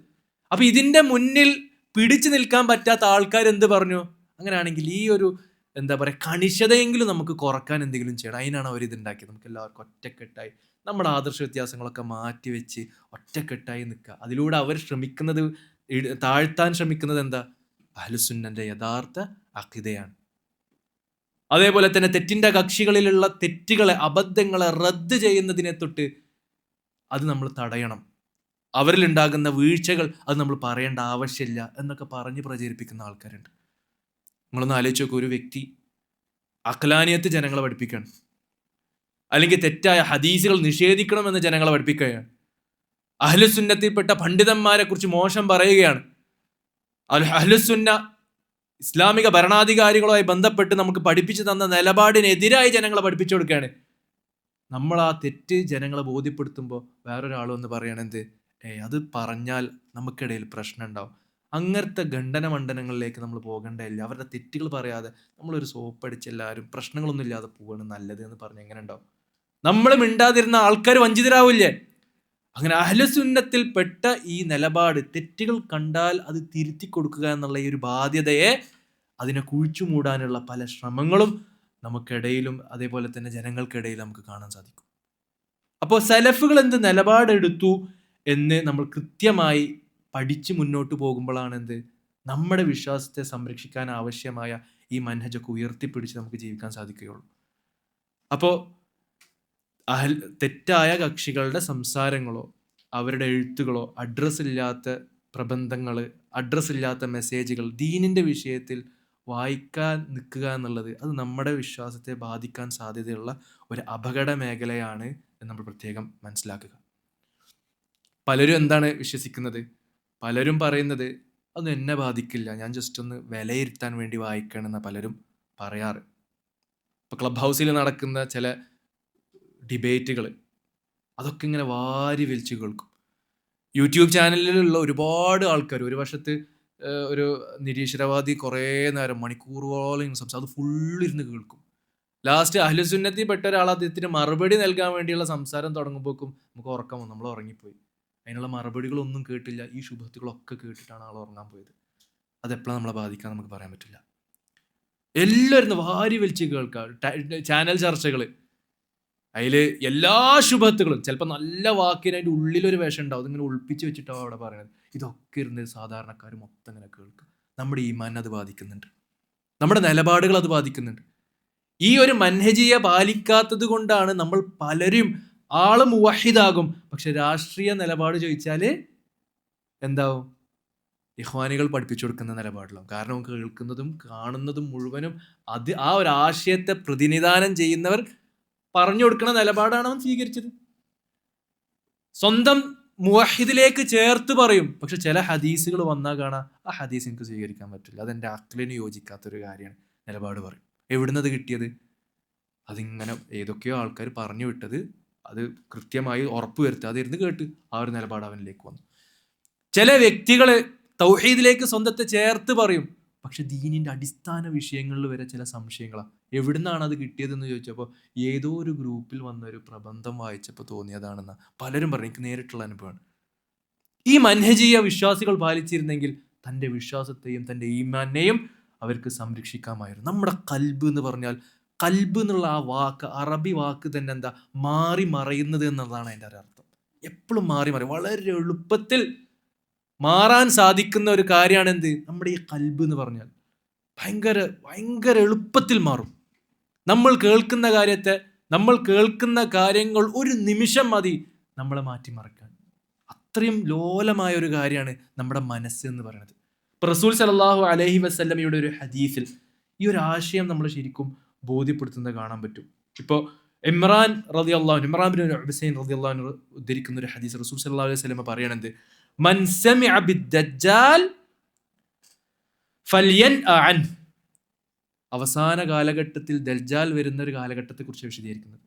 അപ്പൊ ഇതിന്റെ മുന്നിൽ പിടിച്ചു നിൽക്കാൻ പറ്റാത്ത ആൾക്കാർ എന്ത് പറഞ്ഞു? അങ്ങനെയാണെങ്കിൽ ഈ ഒരു എന്താ പറയുക കണിശതയെങ്കിലും നമുക്ക് കുറക്കാൻ എന്തെങ്കിലും ചെയ്യണം. അതിനാണ് അവർ ഇതുണ്ടാക്കിയത്. നമുക്ക് എല്ലാവർക്കും ഒറ്റക്കെട്ടായി നമ്മുടെ ആദർശ വ്യത്യാസങ്ങളൊക്കെ മാറ്റി വെച്ച് ഒറ്റക്കെട്ടായി നിൽക്കുക. അതിലൂടെ അവർ ശ്രമിക്കുന്നത്, താഴ്ത്താൻ ശ്രമിക്കുന്നത് എന്താ? അഹ്ലുസുന്നന്റെ യഥാർത്ഥ അഖീദയാണ്. അതേപോലെ തന്നെ തെറ്റിന്റെ കക്ഷികളിലുള്ള തെറ്റുകളെ, അബദ്ധങ്ങളെ റദ്ദ് ചെയ്യുന്നതിനെ തൊട്ട് അത് നമ്മൾ തടയണം. അവരിലുണ്ടാകുന്ന വീഴ്ചകൾ അത് നമ്മൾ പറയേണ്ട ആവശ്യമില്ല എന്നൊക്കെ പറഞ്ഞ് പ്രചരിപ്പിക്കുന്ന ആൾക്കാരുണ്ട്. നമ്മളൊന്ന് ആലോചിച്ച് നോക്കുക, ഒരു വ്യക്തി അഖ്ലാനിയത്ത് ജനങ്ങളെ പഠിപ്പിക്കുകയാണ്, അല്ലെങ്കിൽ തെറ്റായ ഹദീസുകൾ നിഷേധിക്കണമെന്ന് ജനങ്ങളെ പഠിപ്പിക്കുകയാണ്, അഹ്ലുസുന്നത്തിൽപ്പെട്ട പണ്ഡിതന്മാരെ കുറിച്ച് മോശം പറയുകയാണ്, അഹ്ലുസുന്ന ഇസ്ലാമിക ഭരണാധികാരികളുമായി ബന്ധപ്പെട്ട് നമുക്ക് പഠിപ്പിച്ചു തന്ന നിലപാടിനെതിരായി ജനങ്ങളെ പഠിപ്പിച്ചു കൊടുക്കുകയാണ്. നമ്മൾ ആ തെറ്റ് ജനങ്ങളെ ബോധ്യപ്പെടുത്തുമ്പോൾ വേറൊരാൾ വന്ന് പറയണെന്ത്, അത് പറഞ്ഞാൽ നമുക്കിടയിൽ പ്രശ്നം ഉണ്ടാവും. അങ്ങനത്തെ ഖണ്ഡന മണ്ഡനങ്ങളിലേക്ക് നമ്മൾ പോകേണ്ടതില്ല. അവരുടെ തെറ്റുകൾ പറയാതെ നമ്മളൊരു സോപ്പടിച്ച് എല്ലാവരും പ്രശ്നങ്ങളൊന്നും ഇല്ലാതെ പോവാണ് നല്ലത് എന്ന് പറഞ്ഞ് എങ്ങനെ ഉണ്ടാവും? നമ്മൾ മിണ്ടാതിരുന്ന ആൾക്കാർ വഞ്ചിതരാവില്ലേ? അങ്ങനെ അഹ്ലുസുന്നത്തിൽ പെട്ട ഈ നിലപാട്, തെറ്റുകൾ കണ്ടാൽ അത് തിരുത്തി കൊടുക്കുക എന്നുള്ള ഈ ഒരു ബാധ്യതയെ, അതിനെ കുഴിച്ചു മൂടാനുള്ള പല ശ്രമങ്ങളും നമുക്കിടയിലും അതേപോലെ തന്നെ ജനങ്ങൾക്കിടയിൽ നമുക്ക് കാണാൻ സാധിക്കും. അപ്പോൾ സലഫുകൾ എന്ത് നിലപാടെടുത്തു എന്ന് നമ്മൾ കൃത്യമായി പഠിച്ച് മുന്നോട്ട് പോകുമ്പോഴാണ് എന്ത് നമ്മുടെ വിശ്വാസത്തെ സംരക്ഷിക്കാൻ ആവശ്യമായ ഈ മൻഹജൊക്കെ ഉയർത്തിപ്പിടിച്ച് നമുക്ക് ജീവിക്കാൻ സാധിക്കുകയുള്ളൂ. അപ്പോൾ തെറ്റായ കക്ഷികളുടെ സംസാരങ്ങളോ അവരുടെ എഴുത്തുകളോ, അഡ്രസ് ഇല്ലാത്ത പ്രബന്ധങ്ങൾ, അഡ്രസ് ഇല്ലാത്ത മെസ്സേജുകൾ ദീനിൻ്റെ വിഷയത്തിൽ വായിക്കാൻ നിൽക്കുക എന്നുള്ളത് അത് നമ്മുടെ വിശ്വാസത്തെ ബാധിക്കാൻ സാധ്യതയുള്ള ഒരു അപകട മേഖലയാണ് എന്ന് നമ്മൾ പ്രത്യേകം മനസ്സിലാക്കുക. പലരും എന്താണ് വിശ്വസിക്കുന്നത്? പലരും പറയുന്നത് അതൊന്നും എന്നെ ബാധിക്കില്ല, ഞാൻ ജസ്റ്റ് ഒന്ന് വിലയിരുത്താൻ വേണ്ടി വായിക്കണമെന്ന് പലരും പറയാറ്. ഇപ്പോൾ ക്ലബ് ഹൗസിൽ നടക്കുന്ന ചില ഡിബേറ്റുകൾ അതൊക്കെ ഇങ്ങനെ വാരി വലിച്ചു കേൾക്കും. യൂട്യൂബ് ചാനലിലുള്ള ഒരുപാട് ആൾക്കാർ, ഒരു വശത്ത് ഒരു നിരീശ്വരവാദി കുറേ നേരം മണിക്കൂറുകളോളം അത് ഫുള്ളിരുന്ന് കേൾക്കും. ലാസ്റ്റ് അഹ്ലുസുന്നത്തിൽ പെട്ട ഒരാൾ അദ്ദേഹത്തിന് മറുപടി നൽകാൻ വേണ്ടിയുള്ള സംസാരം തുടങ്ങുമ്പോഴേക്കും നമുക്ക് ഉറക്കം വന്നു, നമ്മൾ ഉറങ്ങിപ്പോയി. അതിനുള്ള മറുപടികളൊന്നും കേട്ടില്ല, ഈ ശുഭത്തുകളൊക്കെ കേട്ടിട്ടാണ് ആൾ ഉറങ്ങാൻ പോയത്. അതെപ്പോഴാണ് നമ്മളെ ബാധിക്കാൻ നമുക്ക് പറയാൻ പറ്റില്ല. എല്ലാവരും വാരി വലിച്ച് കേൾക്കുക ചാനൽ ചർച്ചകൾ. അതിൽ എല്ലാ ശുഭത്തുകളും ചിലപ്പോൾ നല്ല വാക്കിന് അതിൻ്റെ ഉള്ളിലൊരു വേഷം ഉണ്ടാവും, അതിങ്ങനെ ഒളിപ്പിച്ച് വെച്ചിട്ടാവും അവിടെ പറയുന്നത്. ഇതൊക്കെ ഇരുന്ന് സാധാരണക്കാർ മൊത്തം ഇങ്ങനെ കേൾക്കുക. നമ്മുടെ ഈമാൻ അത് ബാധിക്കുന്നുണ്ട്, നമ്മുടെ നിലപാടുകൾ അത് ബാധിക്കുന്നുണ്ട്. ഈ ഒരു മൻഹജിയെ പാലിക്കാത്തത് കൊണ്ടാണ് നമ്മൾ പലരും ആള് മുവഹിദാകും, പക്ഷെ രാഷ്ട്രീയ നിലപാട് ചോദിച്ചാൽ എന്താവും? ഇഖ്വാനികൾ പഠിപ്പിച്ചു കൊടുക്കുന്ന നിലപാടിലാവും. കാരണം കേൾക്കുന്നതും കാണുന്നതും മുഴുവനും അത് ആ ഒരു ആശയത്തെ പ്രതിനിധാനം ചെയ്യുന്നവർ പറഞ്ഞു കൊടുക്കുന്ന നിലപാടാണ് അവൻ സ്വീകരിച്ചത്. സ്വന്തം മുവഹിദിലേക്ക് ചേർത്ത് പറയും, പക്ഷെ ചില ഹദീസുകൾ വന്നാൽ കാണാം ആ ഹദീസ് എനിക്ക് സ്വീകരിക്കാൻ പറ്റില്ല, അതെൻ്റെ അക്ലിന് യോജിക്കാത്തൊരു കാര്യമാണ്, നിലപാട് പറയും. എവിടുന്നത് കിട്ടിയത്? അതിങ്ങനെ ഏതൊക്കെയോ ആൾക്കാർ പറഞ്ഞു വിട്ടത് അത് കൃത്യമായി ഉറപ്പ് വരുത്താതെ ഇരുന്ന് കേട്ട് ആ ഒരു നിലപാട് അവനിലേക്ക് വന്നു. ചില വ്യക്തികൾ തൗഹീദിലേക്ക് സ്വന്തത്തെ ചേർത്ത് പറയും, പക്ഷെ ദീനിന്റെ അടിസ്ഥാന വിഷയങ്ങളിൽ വരെ ചില സംശയങ്ങളാണ്. എവിടുന്നാണ് അത് കിട്ടിയതെന്ന് ചോദിച്ചപ്പോൾ ഏതോ ഒരു ഗ്രൂപ്പിൽ വന്ന ഒരു പ്രബന്ധം വായിച്ചപ്പോൾ തോന്നിയതാണെന്ന് പലരും പറഞ്ഞു. എനിക്ക് നേരിട്ടുള്ള അനുഭവമാണ്. ഈ മൻഹജീയ വിശ്വാസികൾ പാലിച്ചിരുന്നെങ്കിൽ തൻ്റെ വിശ്വാസത്തെയും തൻ്റെ ഈമാനെയും അവർക്ക് സംരക്ഷിക്കാമായിരുന്നു. നമ്മുടെ കൽബ് എന്ന് പറഞ്ഞാൽ, കൽബ് എന്നുള്ള ആ വാക്ക്, അറബി വാക്ക് തന്നെ എന്താ, മാറി മറയുന്നത് എന്നുള്ളതാണ് അതിൻ്റെ ഒരർത്ഥം. എപ്പോഴും മാറി മറയും, വളരെ എളുപ്പത്തിൽ മാറാൻ സാധിക്കുന്ന ഒരു കാര്യമാണ് എന്ത്, നമ്മുടെ ഈ കൽബ് എന്ന് പറഞ്ഞാൽ. ഭയങ്കര ഭയങ്കര എളുപ്പത്തിൽ മാറും. നമ്മൾ കേൾക്കുന്ന കാര്യങ്ങൾ ഒരു നിമിഷം മതി നമ്മളെ മാറ്റിമറിക്കാൻ. അത്രയും ലോലമായ ഒരു കാര്യമാണ് നമ്മുടെ മനസ്സ് എന്ന് പറയുന്നത്. ഇപ്പൊ റസൂൽ സല്ലല്ലാഹു അലൈഹി വസല്ലമയുടെ ഒരു ഹദീസിൽ ഈ ഒരു ആശയം നമ്മൾ ശരിക്കും ബോധ്യപ്പെടുത്തുന്നത് കാണാൻ പറ്റും. ഇപ്പോൾ ഇമ്രാൻ ബിൻ ഹുസൈൻ റളിയല്ലാഹു അൻഹു ഉദ്ധരിക്കുന്ന ഒരു ഹദീസ് റസൂൽ സല്ലല്ലാഹു അലൈഹി വസല്ലമ പറയണത്, മൻ സമിഅ ബിദ്ദജ്ജാൽ ഫൽയൻഅ അൻഹു. അവസാന കാലഘട്ടത്തിൽ ദജ്ജാൽ വരുന്ന ഒരു കാലഘട്ടത്തെ കുറിച്ച് വിശദീകരിക്കുന്നത്.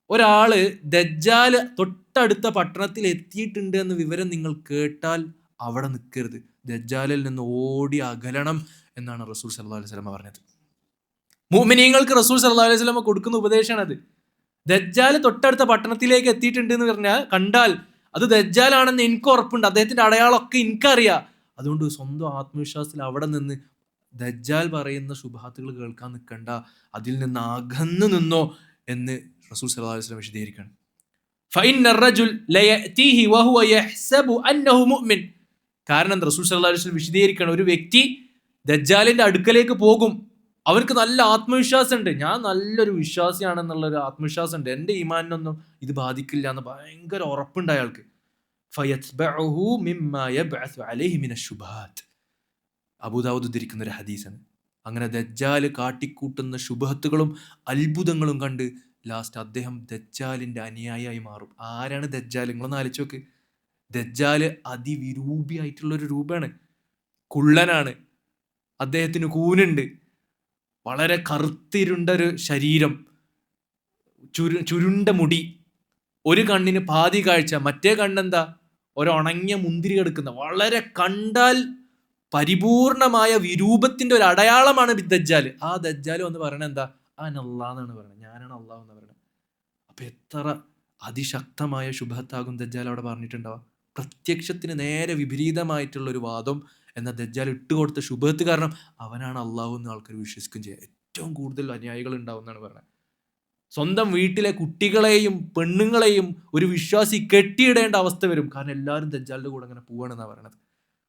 ഒരാള് ദജ്ജാൽ തൊട്ടടുത്ത പട്ടണത്തിൽ എത്തിയിട്ടുണ്ട് എന്ന വിവരം നിങ്ങൾ കേട്ടാൽ അവിടെ നിൽക്കരുത്, ദജ്ജാലിൽ നിന്ന് ഓടി അകലണം എന്നാണ് റസൂൽ സല്ലല്ലാഹു അലൈഹി വസല്ലമ പറഞ്ഞത്. മുഅ്മിനീങ്ങൾക്ക് റസൂൽ സല്ലല്ലാഹു അലൈഹി വസല്ലമ കൊടുക്കുന്ന ഉപദേശമാണത്. ദജ്ജാൽ തൊട്ടടുത്ത പട്ടണത്തിലേക്ക് എത്തിയിട്ടുണ്ട് എന്ന് പറഞ്ഞാൽ കണ്ടാൽ അത് ദജ്ജാലാണെന്ന് എനിക്ക് ഉറപ്പുണ്ട്, അദ്ദേഹത്തിന്റെ അടയാളമൊക്കെ എനിക്കറിയാം. അതുകൊണ്ട് സ്വന്തം ആത്മവിശ്വാസത്തിൽ അവിടെ നിന്ന് ദജ്ജാൽ പറയുന്ന ശുഭാത്തുകൾ കേൾക്കാൻ നിൽക്കണ്ട, അതിൽ നിന്ന് അകന്നു നിന്നോ എന്ന് റസൂൽ സല്ലല്ലാഹു അലൈഹി വസല്ലം വിശദീകരിക്കണം. കാരണം റസൂൽ സല്ലല്ലാഹു അലൈഹി വസല്ലം വിശദീകരിക്കണം, ഒരു വ്യക്തി ദജ്ജാലിന്റെ അടുക്കലേക്ക് പോകും, അവർക്ക് നല്ല ആത്മവിശ്വാസമുണ്ട്, ഞാൻ നല്ലൊരു വിശ്വാസിയാണെന്നുള്ളൊരു ആത്മവിശ്വാസമുണ്ട്, എൻ്റെ ഈമാനിനൊന്നും ഇത് ബാധിക്കില്ല എന്ന് ഭയങ്കര ഉറപ്പുണ്ട് അയാൾക്ക്. അബൂദാവൂദ് ഉദ്ധരിക്കുന്ന ഒരു ഹദീസാണ്. അങ്ങനെ ദജ്ജാൽ കാട്ടിക്കൂട്ടുന്ന ശുബഹത്തുകളും അത്ഭുതങ്ങളും കണ്ട് ലാസ്റ്റ് അദ്ദേഹം ദജ്ജാലിന്റെ അനുയായിയായി മാറും. ആരാണ് ദജ്ജാൽ? നിങ്ങളൊന്ന് ആലോചിച്ച് നോക്ക്. ദജ്ജാൽ അതിവിരൂപിയായിട്ടുള്ളൊരു രൂപമാണ്, കുള്ളനാണ്, അദ്ദേഹത്തിന് കൂനുണ്ട്, വളരെ കറുത്തിരുണ്ടൊരു ശരീരം, ചുരുണ്ട മുടി, ഒരു കണ്ണിന് പാതി കാഴ്ച, മറ്റേ കണ്ണെന്താ ഒരുണങ്ങിയ മുന്തിരി കിടക്കുന്ന, വളരെ കണ്ടാൽ പരിപൂർണമായ വിരൂപത്തിന്റെ ഒരു അടയാളമാണ് ദജ്ജാൽ. ആ ദജ്ജാൽ വന്ന് പറയണത് എന്താ, അനല്ലാന്നാണ് പറയുന്നത്, ഞാനാണ് അള്ളാഹ് എന്ന് പറയുന്നത്. അപ്പൊ എത്ര അതിശക്തമായ ശുഭത്താകും ദജ്ജാൽ അവിടെ പറഞ്ഞിട്ടുണ്ടാവാം. പ്രത്യക്ഷത്തിന് നേരെ വിപരീതമായിട്ടുള്ള ഒരു വാദം എന്ന ദജ്ജാൽ ഇട്ടുകൊടുത്ത ശുഭത്ത് കാരണം അവനാണ് അള്ളാഹു എന്ന് ആൾക്കാർ വിശ്വസിക്കുകയും ചെയ്യുക. ഏറ്റവും കൂടുതൽ അനുയായികൾ ഉണ്ടാവും എന്നാണ് പറയുന്നത്. സ്വന്തം വീട്ടിലെ കുട്ടികളെയും പെണ്ണുങ്ങളെയും ഒരു വിശ്വാസി കെട്ടിയിടേണ്ട അവസ്ഥ വരും, കാരണം എല്ലാവരും ദജ്ജാലിന്റെ കൂടെ അങ്ങനെ പോവാണെന്നാണ് പറയണത്.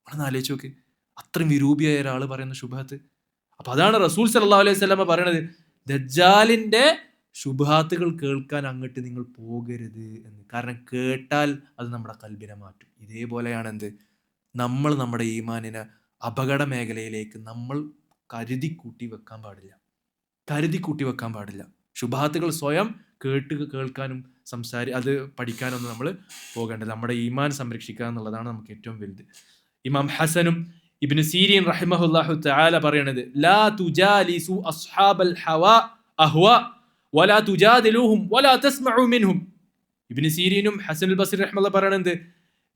അവിടെ ആലോചിച്ച് നോക്ക്, അത്രയും വിരൂപിയായ ഒരാൾ പറയുന്ന ശുഭത്ത്. അപ്പൊ അതാണ് റസൂൽ സല്ലല്ലാഹു അലൈഹി വസല്ലമ പറയണത്, ദജ്ജാലിന്റെ ശുഭാത്തുകൾ കേൾക്കാൻ അങ്ങോട്ട് നിങ്ങൾ പോകരുത് എന്ന്. കാരണം കേട്ടാൽ അത് നമ്മുടെ കൽബിനെ മാറ്റും. ഇതേപോലെയാണ് എന്ത്, നമ്മൾ നമ്മുടെ ഈമാനിനെ അപകട മേഖലയിലേക്ക് നമ്മൾ കരുതി കൂട്ടി വെക്കാൻ പാടില്ല. ശുഭാത്തുകൾ സ്വയം കേൾക്കാനും അത് പഠിക്കാനൊന്നും നമ്മൾ പോകേണ്ടത്. നമ്മുടെ ഈമാൻ സംരക്ഷിക്കുക എന്നുള്ളതാണ് നമുക്ക് ഏറ്റവും വലുത്. ഇമാം ഹസനും ഇബ്നു സീരീൻ റഹിമഹുല്ലാഹു തആല പറയണത്, ലാ തുജാലിസു അസ്ഹാബൽ ഹവാ അഹ്വാ വലാ തുജാദിലുഹും വലാ തസ്മഉ മിൻഹും. ഇബ്നു സീരീനും ഹസനുൽ ബസ്രി റഹിമഹുല്ലാഹ് പറയണത്,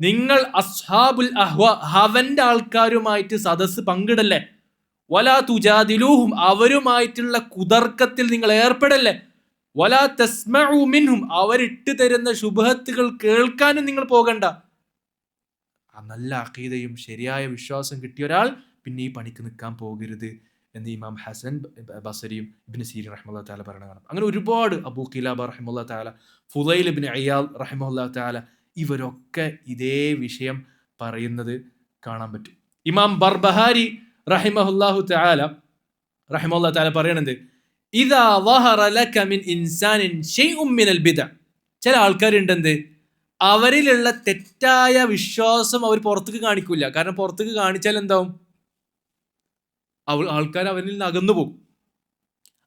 നിങ്ങൾ അസ്ഹാബുൽ അഹ്വാ, ഹവന്റെ ആൾക്കാരുമായിട്ട് സദസ്സ് പങ്കിടല്ലേ, വലാ തുജാദിലുഹും, അവരുമായിട്ടുള്ള കുതർക്കത്തിൽ നിങ്ങൾ ഏർപ്പെടല്ലേ, വലാ തസ്മഉ മിൻഹും, അവരിട്ട് തരുന്ന ശുഭഹത്തുകൾ കേൾക്കാനും നിങ്ങൾ പോകണ്ട. നല്ല അഖീദയും ശരിയായ വിശ്വാസം കിട്ടിയ ഒരാൾ പിന്നെ ഈ പണിക്ക് നിൽക്കാൻ പോകരുത് എന്ന് ഇമാം ഹസൻ ബസരിയും ഇബ്നു സീരീൻ റഹിമഹുല്ലാഹു തആല പറയണ കാണാം. അങ്ങനെ ഒരുപാട്, അബൂ ഖിലാബ റഹിമഹുല്ലാഹു തആല, ഫുളൈൽ ഇബ്നു ഇയാദ് റഹിമഹുല്ലാഹു തആല, ഇവരൊക്കെ ഇതേ വിഷയം പറയുന്നത് കാണാൻ പറ്റും. ഇമാം ബർബഹാരി റഹിമഹുല്ലാഹു തആല പറയണത്, ഇദാ വഹറ ലക മിൻ ഇൻസാനിൻ ശൈഉൻ മിനൽ ബിദ്അ. ചില ആൾക്കാരുണ്ട്, അവരിലുള്ള തെറ്റായ വിശ്വാസം അവർ പുറത്തേക്ക് കാണിക്കില്ല. കാരണം പുറത്തേക്ക് കാണിച്ചാൽ എന്താവും, ആൾക്കാർ അവരിൽ നിന്ന് അകന്നു പോകും.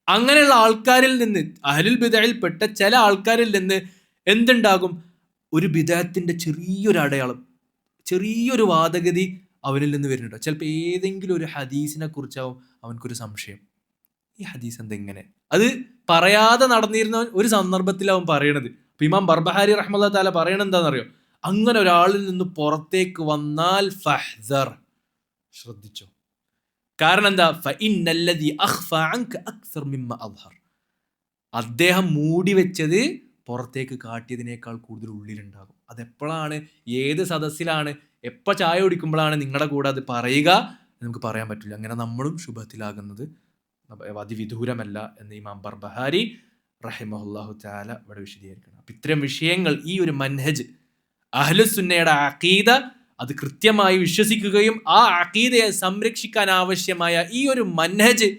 അങ്ങനെയുള്ള ആൾക്കാരിൽ നിന്ന്, അഹ്ലുൽ ബിദ്അയിൽപ്പെട്ട ചില ആൾക്കാരിൽ നിന്ന് എന്തുണ്ടാകും, ഒരു ബിദ്അത്തിന്റെ ചെറിയൊരു അടയാളം, ചെറിയൊരു വാദഗതി അവനിൽ നിന്ന് വരുന്നുണ്ടോ. ചിലപ്പോൾ ഏതെങ്കിലും ഒരു ഹദീസിനെ കുറിച്ചാവും അവനക്കൊരു സംശയം. ഈ ഹദീസ് എന്തെങ്ങനെ? അത് പറയാതെ നടന്നിരുന്ന ഒരു സന്ദർഭത്തിൽ അവൻ പറയണത്. അപ്പൊ ഇമാം ബർബഹാരി റഹ്മത്തുള്ളാഹി തആല പറയണത് എന്താണെന്നറിയോ? അങ്ങനെ ഒരാളിൽ നിന്ന് പുറത്തേക്ക് വന്നാൽ ഫഹ്ദർ, ശ്രദ്ധിച്ചോ. കാരണം എന്താ? ഫഇന്നല്ലദി അഖ്ഫ അൻക അക്സർ മിമ്മ അദ്ഹർ. അദ്ദേഹം മൂടി വെച്ചത് പുറത്തേക്ക് കാട്ടിയതിനേക്കാൾ കൂടുതൽ ഉള്ളിലുണ്ടാകും. അതെപ്പോഴാണ്, ഏത് സദസ്സിലാണ്, എപ്പോൾ ചായ കുടിക്കുമ്പോഴാണ് നിങ്ങളുടെ കൂടെ അത് പറയുക നമുക്ക് പറയാൻ പറ്റില്ല. അങ്ങനെ നമ്മളും ശുഭത്തിലാകുന്നത് അതിവിദൂരമല്ല എന്ന് ഇമാം ബർബഹാരി റഹിമഹുല്ലാഹു തആല ഇവിടെ വിശദീകരിക്കണം. അപ്പം ഇത്തരം വിഷയങ്ങൾ, ഈ ഒരു മൻഹജ് അഹ്ലുസുന്നയുടെ അഖീദ അത് കൃത്യമായി വിശ്വസിക്കുകയും ആ അഖീദയെ സംരക്ഷിക്കാൻ ആവശ്യമായ ഈ ഒരു മൻഹജ്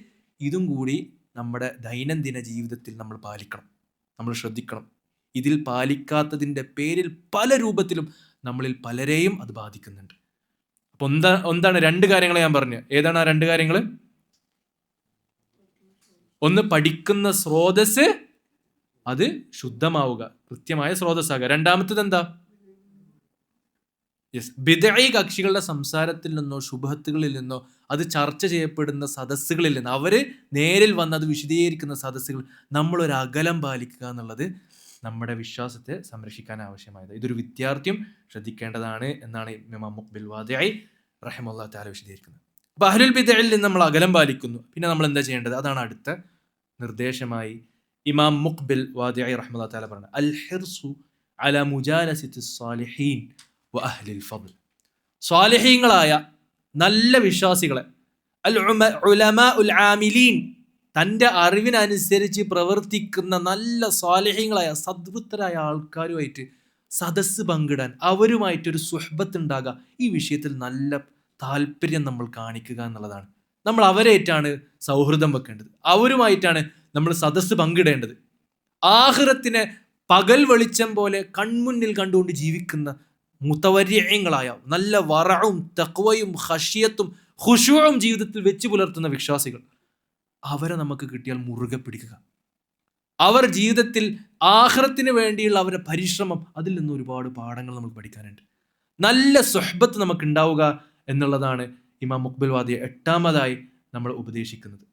ഇതും കൂടി നമ്മുടെ ദൈനംദിന ജീവിതത്തിൽ നമ്മൾ പാലിക്കണം, നമ്മൾ ശ്രദ്ധിക്കണം. ഇതിൽ പാലിക്കാത്തതിൻ്റെ പേരിൽ പല രൂപത്തിലും നമ്മളിൽ പലരെയും അത് ബാധിക്കുന്നുണ്ട്. അപ്പൊ എന്താണ് രണ്ട് കാര്യങ്ങൾ ഞാൻ പറഞ്ഞു. ഏതാണ് ആ രണ്ട് കാര്യങ്ങൾ? ഒന്ന്, പഠിക്കുന്ന സ്രോതസ് അത് ശുദ്ധമാവുക, കൃത്യമായ സ്രോതസ്സാകുക. രണ്ടാമത്തത് എന്താ? ബിദ്ഈ കക്ഷികളുടെ സംസാരത്തിൽ നിന്നോ ശുഭത്തുകളിൽ നിന്നോ അത് ചർച്ച ചെയ്യപ്പെടുന്ന സദസ്സുകളിൽ നിന്ന്, അവര് നേരിൽ വന്ന് അത് വിശദീകരിക്കുന്ന സദസ്സുകൾ, നമ്മളൊരു അകലം പാലിക്കുക എന്നുള്ളത് നമ്മുടെ വിശ്വാസത്തെ സംരക്ഷിക്കാൻ ആവശ്യമായത്. ഇതൊരു വിദ്യാർത്ഥിയും ശ്രദ്ധിക്കേണ്ടതാണ് എന്നാണ് ഇമാം മുഖ്ബിൽ വാദിഈ റഹിമഹുല്ലാഹു തആല വിശദീകരിക്കുന്നത്. അപ്പോൾ അഹ്ലുൽ ബിദ്അയിൽ നിന്ന് നമ്മൾ അകലം പാലിക്കുന്നു. പിന്നെ നമ്മൾ എന്താ ചെയ്യേണ്ടത്? അതാണ് അടുത്ത നിർദ്ദേശമായി ഇമാം മുഖ്ബിൽ വാദിഈ റഹിമഹുല്ലാഹു തആല പറയുന്നത്. അൽ ഹിർസു അലാ മുജാലസത്തി സ്സാലിഹീൻ വ അഹ്ലിൽ ഫദ്ൽ. സ്വാലിഹീങ്ങളായ നല്ല വിശ്വാസികളെ, അൽ ഉലമാ ഉൽ ആമിലീൻ, തൻ്റെ അറിവിനനുസരിച്ച് പ്രവർത്തിക്കുന്ന നല്ല സ്വാലിഹീങ്ങളായ സദ്വൃത്തരായ ആൾക്കാരുമായിട്ട് സദസ്സ് പങ്കിടാൻ, അവരുമായിട്ടൊരു സുഹ്ബത്ത് ഉണ്ടാകുക. ഈ വിഷയത്തിൽ നല്ല താല്പര്യം നമ്മൾ കാണിക്കുക എന്നുള്ളതാണ്. നമ്മൾ അവരായിട്ടാണ് സൗഹൃദം വെക്കേണ്ടത്, അവരുമായിട്ടാണ് നമ്മൾ സദസ്സ് പങ്കിടേണ്ടത്. ആഖിറത്തിനെ പകൽ വെളിച്ചം പോലെ കൺമുന്നിൽ കണ്ടുകൊണ്ട് ജീവിക്കുന്ന മുതവര്യങ്ങളായ, നല്ല വറഉം തഖ്വയും ഖശിയത്തും ഖുശൂഉം ജീവിതത്തിൽ വെച്ച് പുലർത്തുന്ന വിശ്വാസികൾ, അവരെ നമുക്ക് കിട്ടിയാൽ മുറുകെ പിടിക്കുക. അവർ ജീവിതത്തിൽ ആഖിറത്തിന് വേണ്ടിയുള്ള അവരുടെ പരിശ്രമം, അതിൽ നിന്ന് ഒരുപാട് പാഠങ്ങൾ നമുക്ക് പഠിക്കാനുണ്ട്. നല്ല സുഹ്ബത്ത് നമുക്ക് ഉണ്ടാവുക എന്നുള്ളതാണ് ഇമാം മുഖ്ബിൽ വാദിഈ എട്ടാമതായി നമ്മൾ ഉപദേശിക്കുന്നത്.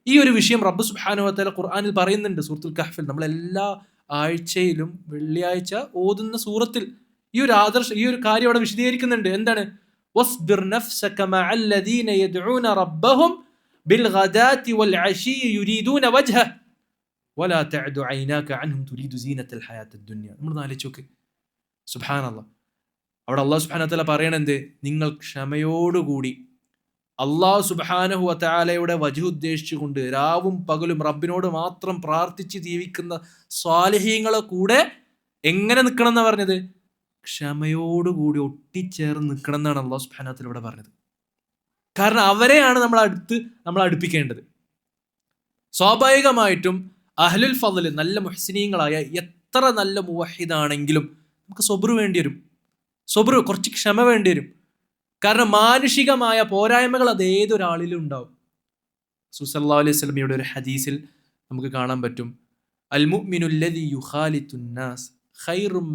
ഈ ഒരു വിഷയം റബ്ബ് സുബ്ഹാനഹു വ തആല ഖുർആനിൽ പറയുന്നുണ്ട്. സൂറത്തുൽ കഹ്ഫിൽ നമ്മൾ എല്ലാ ആഴ്ചയിലും വെള്ളിയാഴ്ച ഓതുന്ന സൂറത്തിൽ ഈ ഒരു കാര്യം അവിടെ വിശദീകരിക്കുന്നുണ്ട്. എന്താണ്? വസ്ബിർ നഫ്സക മഅല്ലദീന യദ്ഊന റബ്ബഹും ബിൽഗദാതി വൽഅശി യുരീദൂന വജ്ഹ വലാ തഅദു ഐനാക അൻഹും തുരീദു സീനത്തൽ ഹയാത്തദ് ദുനിയ. നമ്മൾ ആലോചിച്ച് നോക്ക്, സുബ്ഹാനല്ലാഹ്. അവിടെ അല്ലാഹു സുബ്ഹാനഹു വ തആല പറയണത്, നിങ്ങൾ ക്ഷമയോടുകൂടി അല്ലാഹു സുബ്ഹാനഹു വ തആലയുടെ വജ്ഹ് ഉദ്ദേശിച്ചുകൊണ്ട് രാവും പകലും റബ്ബിനോട് മാത്രം പ്രാർത്ഥിച്ച് ജീവിക്കുന്ന സ്വാലിഹീങ്ങളെ കൂടെ എങ്ങനെ നിൽക്കണം എന്നാണ് പറഞ്ഞത്? ക്ഷമയോടുകൂടി ഒട്ടിച്ചേർന്ന് നിൽക്കണം എന്നാണ് അല്ലാഹു സുബ്ഹാനഹു വ തആല ഇവിടെ പറഞ്ഞത്. കാരണം അവരെയാണ് നമ്മൾ അടുപ്പിക്കേണ്ടത്. സ്വാഭാവികമായിട്ടും അഹ്ലുൽ ഫദ്ൽ, നല്ല മുഹ്സിനീങ്ങളായ എത്ര നല്ല മുവഹിദാണെങ്കിലും നമുക്ക് സബ്ർ വേണ്ടി വരും. കുറച്ച് ക്ഷമ വേണ്ടി വരും. കാരണം മാനുഷികമായ പോരായ്മകൾ അത് ഏതൊരാളിലും ഉണ്ടാവും. റസൂൽ സല്ലല്ലാഹു അലൈഹി വസല്ലമയുടെ ഒരു ഹദീസിൽ നമുക്ക് കാണാൻ പറ്റും, അൽ മുഅ്മിനു അല്ലദീ യുഖാലിതു നാസ് ഖൈറും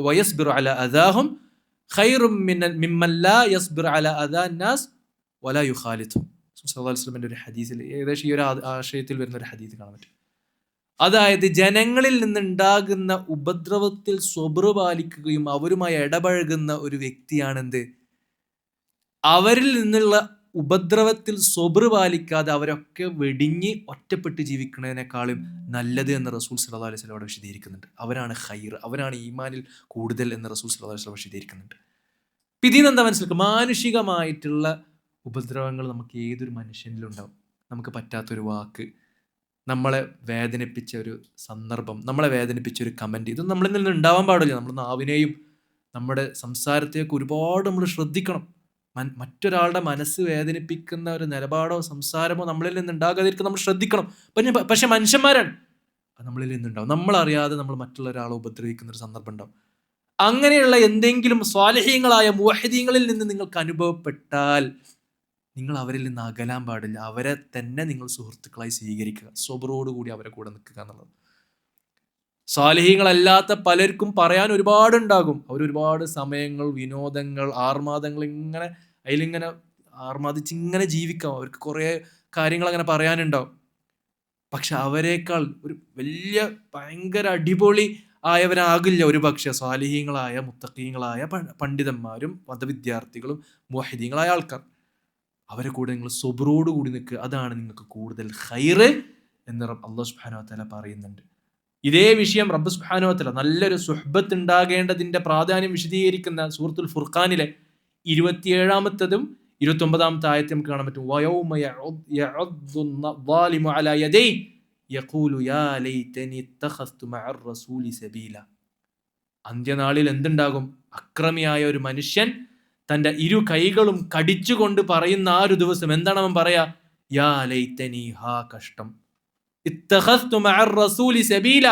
വയസ്ബിറു അലാ അദാഹും ഖൈറും മിമ്മൻ ലാ യസ്ബിറു അലാ അദാ നാസ് വലാ യുഖാലിതു. റസൂൽ സല്ലല്ലാഹു അലൈഹി വസല്ലമയുടെ ഒരു ഹദീസിൽ, ഏകദേശം ഈ ഒരു ആശയത്തിൽ വരുന്ന ഒരു ഹദീസ് കാണാൻ പറ്റും. അതായത് ജനങ്ങളിൽ നിന്നുണ്ടാകുന്ന ഉപദ്രവത്തിൽ സ്വബ്ർ പാലിക്കുകയും അവരുമായി ഇടപഴകുന്ന ഒരു വ്യക്തിയാണെന്ത്? അവരിൽ നിന്നുള്ള ഉപദ്രവത്തിൽ സ്വബ്ർ പാലിക്കാതെ അവരൊക്കെ വെടിഞ്ഞ് ഒറ്റപ്പെട്ട് ജീവിക്കുന്നതിനേക്കാളും നല്ലത് എന്ന് റസൂൽ സല്ലല്ലാഹു അലൈഹി വസല്ലം അവിടെ വിശദീകരിക്കുന്നുണ്ട്. അവരാണ് ഖൈർ, അവരാണ് ഈമാനിൽ കൂടുതൽ എന്ന് റസൂൽ സല്ലല്ലാഹു അലൈഹി വസല്ലം വിശദീകരിക്കുന്നുണ്ട്. ഇതിൽ നിന്ന് എന്താ മനസ്സിലാക്കുക? മാനുഷികമായിട്ടുള്ള ഉപദ്രവങ്ങൾ നമുക്ക് ഏതൊരു മനുഷ്യനിലും ഉണ്ടാവും. നമുക്ക് പറ്റാത്തൊരു വാക്ക്, നമ്മളെ വേദനിപ്പിച്ച ഒരു സന്ദർഭം, നമ്മളെ വേദനിപ്പിച്ച ഒരു കമൻറ്റ്, ഇതൊന്നും നമ്മളിൽ നിന്ന് ഉണ്ടാവാൻ പാടില്ല. നമ്മൾ നാവിനെയും നമ്മുടെ സംസാരത്തെയൊക്കെ ഒരുപാട് നമ്മൾ ശ്രദ്ധിക്കണം. മറ്റൊരാളുടെ മനസ്സ് വേദനിപ്പിക്കുന്ന ഒരു നിലപാടോ സംസാരമോ നമ്മളിൽ നിന്ന് ഉണ്ടാകാതിരിക്കാൻ നമ്മൾ ശ്രദ്ധിക്കണം. പക്ഷെ മനുഷ്യന്മാരാണ്, അത് നമ്മളിൽ നിന്നുണ്ടാവും. നമ്മളറിയാതെ നമ്മൾ മറ്റുള്ള ഒരാളെ ഉപദ്രവിക്കുന്ന ഒരു സന്ദർഭം ഉണ്ടാവും. അങ്ങനെയുള്ള എന്തെങ്കിലും സ്വാലിഹീങ്ങളായ മുവഹിദീങ്ങളിൽ നിന്ന് നിങ്ങൾക്ക് അനുഭവപ്പെട്ടാൽ നിങ്ങൾ അവരിൽ നിന്ന് അകലാൻ പാടില്ല. അവരെ തന്നെ നിങ്ങൾ സുഹൃത്തുക്കളായി സ്വീകരിക്കുക, സ്വബ്റോടുകൂടി അവരെ കൂടെ നിൽക്കുക എന്നുള്ളത്. സ്വാലിഹീങ്ങളല്ലാത്ത പലർക്കും പറയാൻ ഒരുപാടുണ്ടാകും. അവരൊരുപാട് സമയങ്ങൾ, വിനോദങ്ങൾ, ആർമാദങ്ങൾ, അതിലിങ്ങനെ ആർമാദിച്ച് ഇങ്ങനെ ജീവിക്കാം. അവർക്ക് കുറേ കാര്യങ്ങൾ അങ്ങനെ പറയാനുണ്ടാവും. പക്ഷെ അവരെക്കാൾ ഒരു വലിയ ഭയങ്കര അടിപൊളി ആയവരാകില്ല ഒരു പക്ഷെ സ്വാലിഹീങ്ങളായ മുത്തഖീങ്ങളായ പണ്ഡിതന്മാരും മതവിദ്യാർത്ഥികളും മുവഹിദീങ്ങളായ ആൾക്കാർ. അവരെ കൂടെ നിങ്ങൾ സ്വബറോട് കൂടി നിൽക്കുക, അതാണ് നിങ്ങൾക്ക് കൂടുതൽ ഖൈറ് എന്ന് അല്ലാഹു സുബ്ഹാനഹു വ തആല പറയുന്നുണ്ട്. ഇതേ വിഷയം റബ്ബ് സുബ്ഹാനഹു വ തആല നല്ലൊരു സുഹ്ബത്ത് ഉണ്ടാകേണ്ടതിന്റെ പ്രാധാന്യം വിശദീകരിക്കുന്ന സൂറത്തുൽ ഫുർഖാനിലെ 27-ാമത്തതും 29-ാമത്തെ ആയത്തിൽ നമുക്ക് കാണാൻ പറ്റും. വയൗമ യഅദ്ദു الظാലിമു അലാ യദൈഹി യഖൂലു യാ ലൈതനി ഇത്തഖസ്തു മഅർ റസൂലി സബീല. അന്ത്യനാളിൽ എന്തുണ്ടാകും? അക്രമിയായ ഒരു മനുഷ്യൻ തന്റെ ഇരു കൈകളും കടിച്ചുകൊണ്ട് പറയുന്ന ആ ഒരു ദിവസം എന്താണ് അവൻ പറയാ? യാ ലൈതനി, ഹാ കഷ്ടം, ഇത്തഖസ്തു മഅർ റസൂലി സബീല,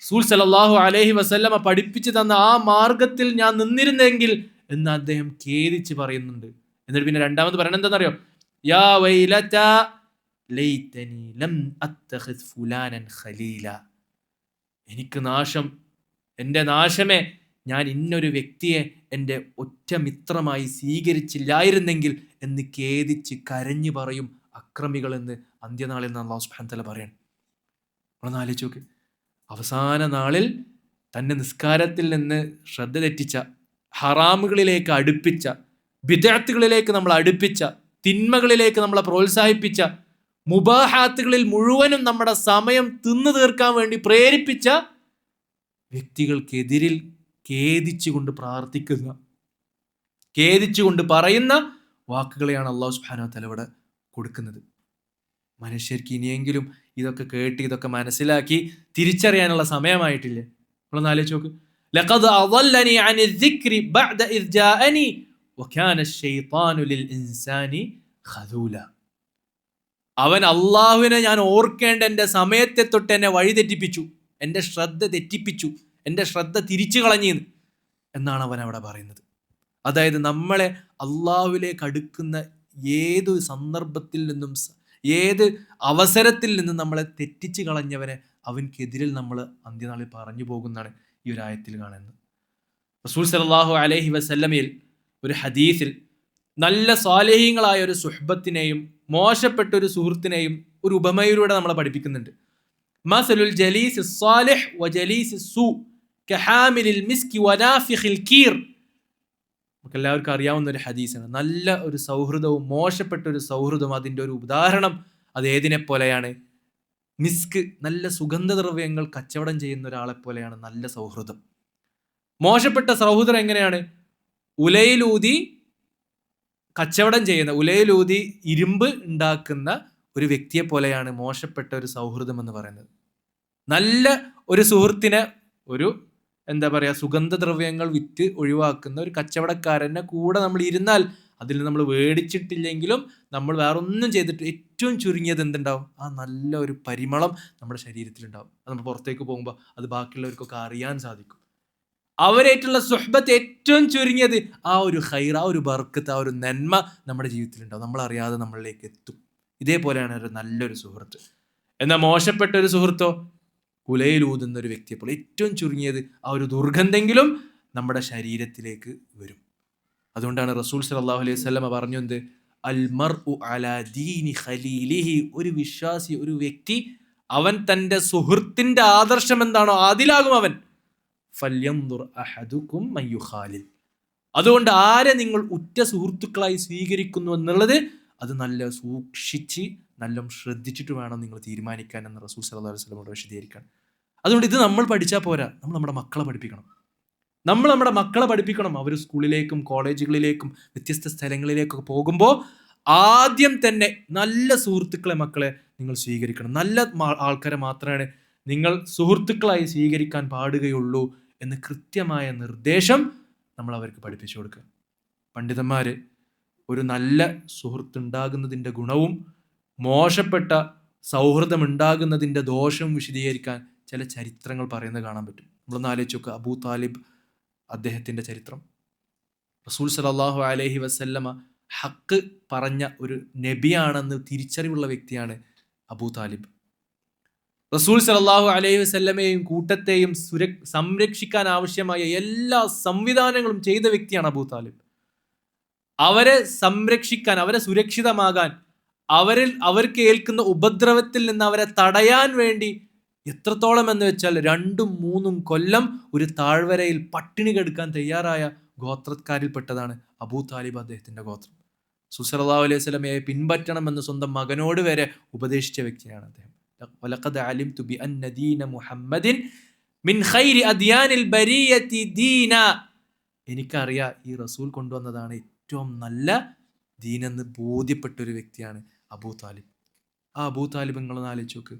റസൂൽ സല്ലല്ലാഹു അലൈഹി വസല്ലമ പഠിപ്പിച്ചു തന്ന ആ മാർഗത്തിൽ ഞാൻ നിന്നിരുന്നെങ്കിൽ എന്ന് അദ്ദേഹം ഖേദിച്ച് പറയുന്നുണ്ട്. എന്നിട്ട് പിന്നെ രണ്ടാമത് പറയണത് എന്താണെന്നറിയോ? യാ വൈലത ലൈതനി ലം അത്തഖിസ് ഫുലാനൻ ഖലീല. എനിക്ക് നാശം, എൻ്റെ നാശമേ, ഞാൻ ഇന്നൊരു വ്യക്തിയെ എൻ്റെ ഒറ്റ മിത്രമായി സ്വീകരിച്ചില്ലായിരുന്നെങ്കിൽ എന്ന് ഖേദിച്ച് കരഞ്ഞു പറയും അക്രമികൾ എന്ന് അന്ത്യനാളിൽ നിന്ന് അല്ലാഹു സുബ്ഹാനഹു വ തആല പറയാണ്. നമ്മളൊന്ന് ആലോചിച്ച് നോക്ക്. അവസാന നാളിൽ തന്നെ നിസ്കാരത്തിൽ നിന്ന് ശ്രദ്ധ തെറ്റിച്ച, ഹറാമുകളിലേക്ക് അടുപ്പിച്ച, ബിദ്അത്തുകളിലേക്ക് നമ്മൾ അടുപ്പിച്ച, തിന്മകളിലേക്ക് നമ്മളെ പ്രോത്സാഹിപ്പിച്ച, മുബാഹാത്തുകളിൽ മുഴുവനും നമ്മുടെ സമയം തിന്നു തീർക്കാൻ വേണ്ടി പ്രേരിപ്പിച്ച വ്യക്തികൾക്കെതിരിൽ ഖേദിച്ചുകൊണ്ട് പ്രാർത്ഥിക്കുന്ന, ഖേദിച്ചുകൊണ്ട് പറയുന്ന വാക്കുകളെയാണ് അല്ലാഹു സുബ്ഹാനഹു വ തആല ഇവിടെ കൊടുക്കുന്നത്. മനുഷ്യർക്ക് ഇനിയെങ്കിലും ഇതൊക്കെ കേട്ട് ഇതൊക്കെ മനസ്സിലാക്കി തിരിച്ചറിയാനുള്ള സമയമായിട്ടില്ലേ? നമ്മളൊന്ന് ആലോചിച്ച് നോക്ക്. ലഖദ് അദല്ലനി അനി الذിക്രി ബഅദ ഇദ് ജാഅനി വകാന الشൈത്താനു ലിൽഇൻസാനി ഖദൂല. അവൻ അള്ളാഹുവിനെ ഞാൻ ഓർക്കേണ്ട എൻ്റെ സമയത്തെ തൊട്ട് എന്നെ വഴിതെറ്റിപ്പിച്ചു, എൻ്റെ ശ്രദ്ധ തെറ്റിപ്പിച്ചു, എൻ്റെ ശ്രദ്ധ തിരിച്ചു കളഞ്ഞു എന്നാണ് അവൻ അവിടെ പറയുന്നത്. അതായത് നമ്മളെ അള്ളാഹുവിലേക്ക് അടുക്കുന്ന ഏത് സന്ദർഭത്തിൽ നിന്നും ഏത് അവസരത്തിൽ നിന്നും നമ്മളെ തെറ്റിച്ച് കളഞ്ഞവനെ അവൻക്കെതിരിൽ നമ്മൾ അന്ത്യനാളിൽ പറഞ്ഞു പോകുന്നതാണ് ഈ ഒരു ആയത്തിൽ കാണുന്നത്. റസൂൽ സല്ലല്ലാഹു അലൈഹി വസല്ലമയിൽ ഒരു ഹദീസിൽ നല്ല സ്വാലിഹീങ്ങളായ ഒരു സുഹ്ബത്തിനെയും മോശപ്പെട്ട ഒരു സുഹൃത്തിനെയും ഒരു ഉപമയിലൂടെ നമ്മളെ പഠിപ്പിക്കുന്നുണ്ട്. മസലുൽ ജലീസ് സ്വാലിഹ് വജലീസ് സൂ കഹാമിലിൽ മിസ്കി വനാഫിഖിൽ കീർ. നമുക്ക് എല്ലാവർക്കും അറിയാവുന്ന ഒരു ഹദീസാണ്. നല്ല ഒരു സൗഹൃദവും മോശപ്പെട്ട ഒരു സൗഹൃദവും അതിൻ്റെ ഒരു ഉദാഹരണം അത് ഏതിനെ പോലെയാണ്? മിസ്ക്, നല്ല സുഗന്ധദ്രവ്യങ്ങൾ കച്ചവടം ചെയ്യുന്ന ഒരാളെ പോലെയാണ് നല്ല സൗഹൃദം. മോശപ്പെട്ട സൗഹൃദം എങ്ങനെയാണ്? ഉലയിലൂതി കച്ചവടം ചെയ്യുന്ന, ഉലയിലൂതി ഇരുമ്പ് ഉണ്ടാക്കുന്ന ഒരു വ്യക്തിയെ പോലെയാണ് മോശപ്പെട്ട ഒരു സൗഹൃദം എന്ന് പറയുന്നത്. നല്ല ഒരു സുഹൃത്തിനെ, ഒരു എന്താ പറയുക, സുഗന്ധദ്രവ്യങ്ങൾ വിറ്റ് ഒഴിവാക്കുന്ന ഒരു കച്ചവടക്കാരൻ്റെ കൂടെ നമ്മൾ ഇരുന്നാൽ അതിൽ നമ്മൾ മേടിച്ചിട്ടില്ലെങ്കിലും നമ്മൾ വേറൊന്നും ചെയ്തിട്ട് ഏറ്റവും ചുരുങ്ങിയത് എന്തുണ്ടാവും? ആ നല്ല ഒരു പരിമളം നമ്മുടെ ശരീരത്തിലുണ്ടാവും. അത് നമ്മൾ പുറത്തേക്ക് പോകുമ്പോൾ അത് ബാക്കിയുള്ളവർക്കൊക്കെ അറിയാൻ സാധിക്കും. അവരായിട്ടുള്ള സുഹ്ബത്ത് ഏറ്റവും ചുരുങ്ങിയത് ആ ഒരു ഖൈർ, ആ ഒരു ബർക്കത്ത്, ആ ഒരു നന്മ നമ്മുടെ ജീവിതത്തിലുണ്ടാവും. നമ്മളറിയാതെ നമ്മളിലേക്ക് എത്തും. ഇതേപോലെയാണ് ഒരു നല്ലൊരു സുഹൃത്ത്. എന്നാൽ മോശപ്പെട്ട ഒരു സുഹൃത്തോ കുലയിലൂതുന്ന ഒരു വ്യക്തിയെപ്പോൾ ഏറ്റവും ചുരുങ്ങിയത് ആ ഒരു ദുർഗന്ധെങ്കിലും നമ്മുടെ ശരീരത്തിലേക്ക് വരും. അതുകൊണ്ടാണ് റസൂൽ സല്ലല്ലാഹു അലൈഹി വസല്ലമ പറഞ്ഞു എന്ത്? അൽ മർഉ അലാ ദീനി ഖലീലിഹി. ഒരു വിശ്വാസി, ഒരു വ്യക്തി, അവൻ തൻ്റെ സുഹൃത്തിൻ്റെ ആദർശം എന്താണോ അതിലാകും അവൻ. ഫല്യൻദുർ അഹദുക്കും മൻ യുഖാലിൽ. അതുകൊണ്ട് ആരെ നിങ്ങൾ ഉറ്റ സുഹൃത്തുക്കളായി സ്വീകരിക്കുന്നു എന്നുള്ളത് അത് നല്ല സൂക്ഷിച്ച് നല്ല ശ്രദ്ധിച്ചിട്ട് വേണം നിങ്ങൾ തീരുമാനിക്കാൻ എന്ന് റസൂൽ സല്ലല്ലാഹു അലൈഹി വസല്ലം വിശദീകരിക്കാൻ. അതുകൊണ്ട് ഇത് നമ്മൾ പഠിച്ചാൽ പോരാ, നമ്മൾ നമ്മുടെ മക്കളെ പഠിപ്പിക്കണം. നമ്മൾ നമ്മുടെ മക്കളെ പഠിപ്പിക്കണം. അവർ സ്കൂളിലേക്കും കോളേജുകളിലേക്കും വ്യത്യസ്ത സ്ഥലങ്ങളിലേക്കൊക്കെ പോകുമ്പോൾ ആദ്യം തന്നെ നല്ല സുഹൃത്തുക്കളെ, മക്കളെ നിങ്ങൾ സ്വീകരിക്കണം. നല്ല ആൾക്കാരെ മാത്രമാണ് നിങ്ങൾ സുഹൃത്തുക്കളായി സ്വീകരിക്കാൻ പാടുകയുള്ളൂ എന്ന് കൃത്യമായ നിർദ്ദേശം നമ്മൾ അവർക്ക് പഠിപ്പിച്ചു കൊടുക്കുക. പണ്ഡിതന്മാർ ഒരു നല്ല സുഹൃത്തുണ്ടാകുന്നതിൻ്റെ ഗുണവും മോശപ്പെട്ട സൗഹൃദം ഉണ്ടാകുന്നതിൻ്റെ ദോഷവും വിശദീകരിക്കാൻ ചില ചരിത്രങ്ങൾ പറയുന്നത് കാണാൻ പറ്റും. നമ്മളൊന്ന് ആലോചിച്ച് നോക്കുക. അബൂ താലിബ്, അദ്ദേഹത്തിൻ്റെ ചരിത്രം. റസൂൽ സല്ലല്ലാഹു അലൈഹി വസല്ലമ ഹക്ക് പറഞ്ഞ ഒരു നബിയാണെന്ന് തിരിച്ചറിവുള്ള വ്യക്തിയാണ് അബൂ താലിബ്. റസൂൽ സല്ലല്ലാഹു അലൈഹി വസല്ലമയെയും കൂട്ടത്തെയും സംരക്ഷിക്കാൻ ആവശ്യമായ എല്ലാ സംവിധാനങ്ങളും ചെയ്ത വ്യക്തിയാണ് അബൂ താലിബ്. അവരെ സംരക്ഷിക്കാൻ, അവരെ സുരക്ഷിതമാകാൻ അവർക്ക് ഏൽക്കുന്ന ഉപദ്രവത്തിൽ നിന്ന് അവരെ തടയാൻ വേണ്ടി എത്രത്തോളം എന്ന് വെച്ചാൽ 2-3 കൊല്ലം ഒരു താഴ്വരയിൽ പട്ടിണി കെടുക്കാൻ തയ്യാറായ ഗോത്രക്കാരിൽപ്പെട്ടതാണ് അബൂ താലിബ്, അദ്ദേഹത്തിന്റെ ഗോത്രം. സല്ലല്ലാഹു അലൈഹി വസല്ലമയെ പിൻപറ്റണമെന്ന് സ്വന്തം മകനോട് വരെ ഉപദേശിച്ച വ്യക്തിയാണ് അദ്ദേഹം. വലഖദ് അലിംതു ബിഅന്ന ദീന മുഹമ്മദിൻ മിൻ ഖൈരി അദ്യാനിൽ ബരിയതി ദീന. എനിക്കറിയാം ഈ റസൂൽ കൊണ്ടുവന്നതാണ് ഏറ്റവും നല്ല ദീനെന്ന് ബോധ്യപ്പെട്ട ഒരു വ്യക്തിയാണ് അബൂ താലിബ്. ആ അബൂ താലിബ് നിങ്ങളൊന്ന് ആലോചിച്ച് നോക്ക്.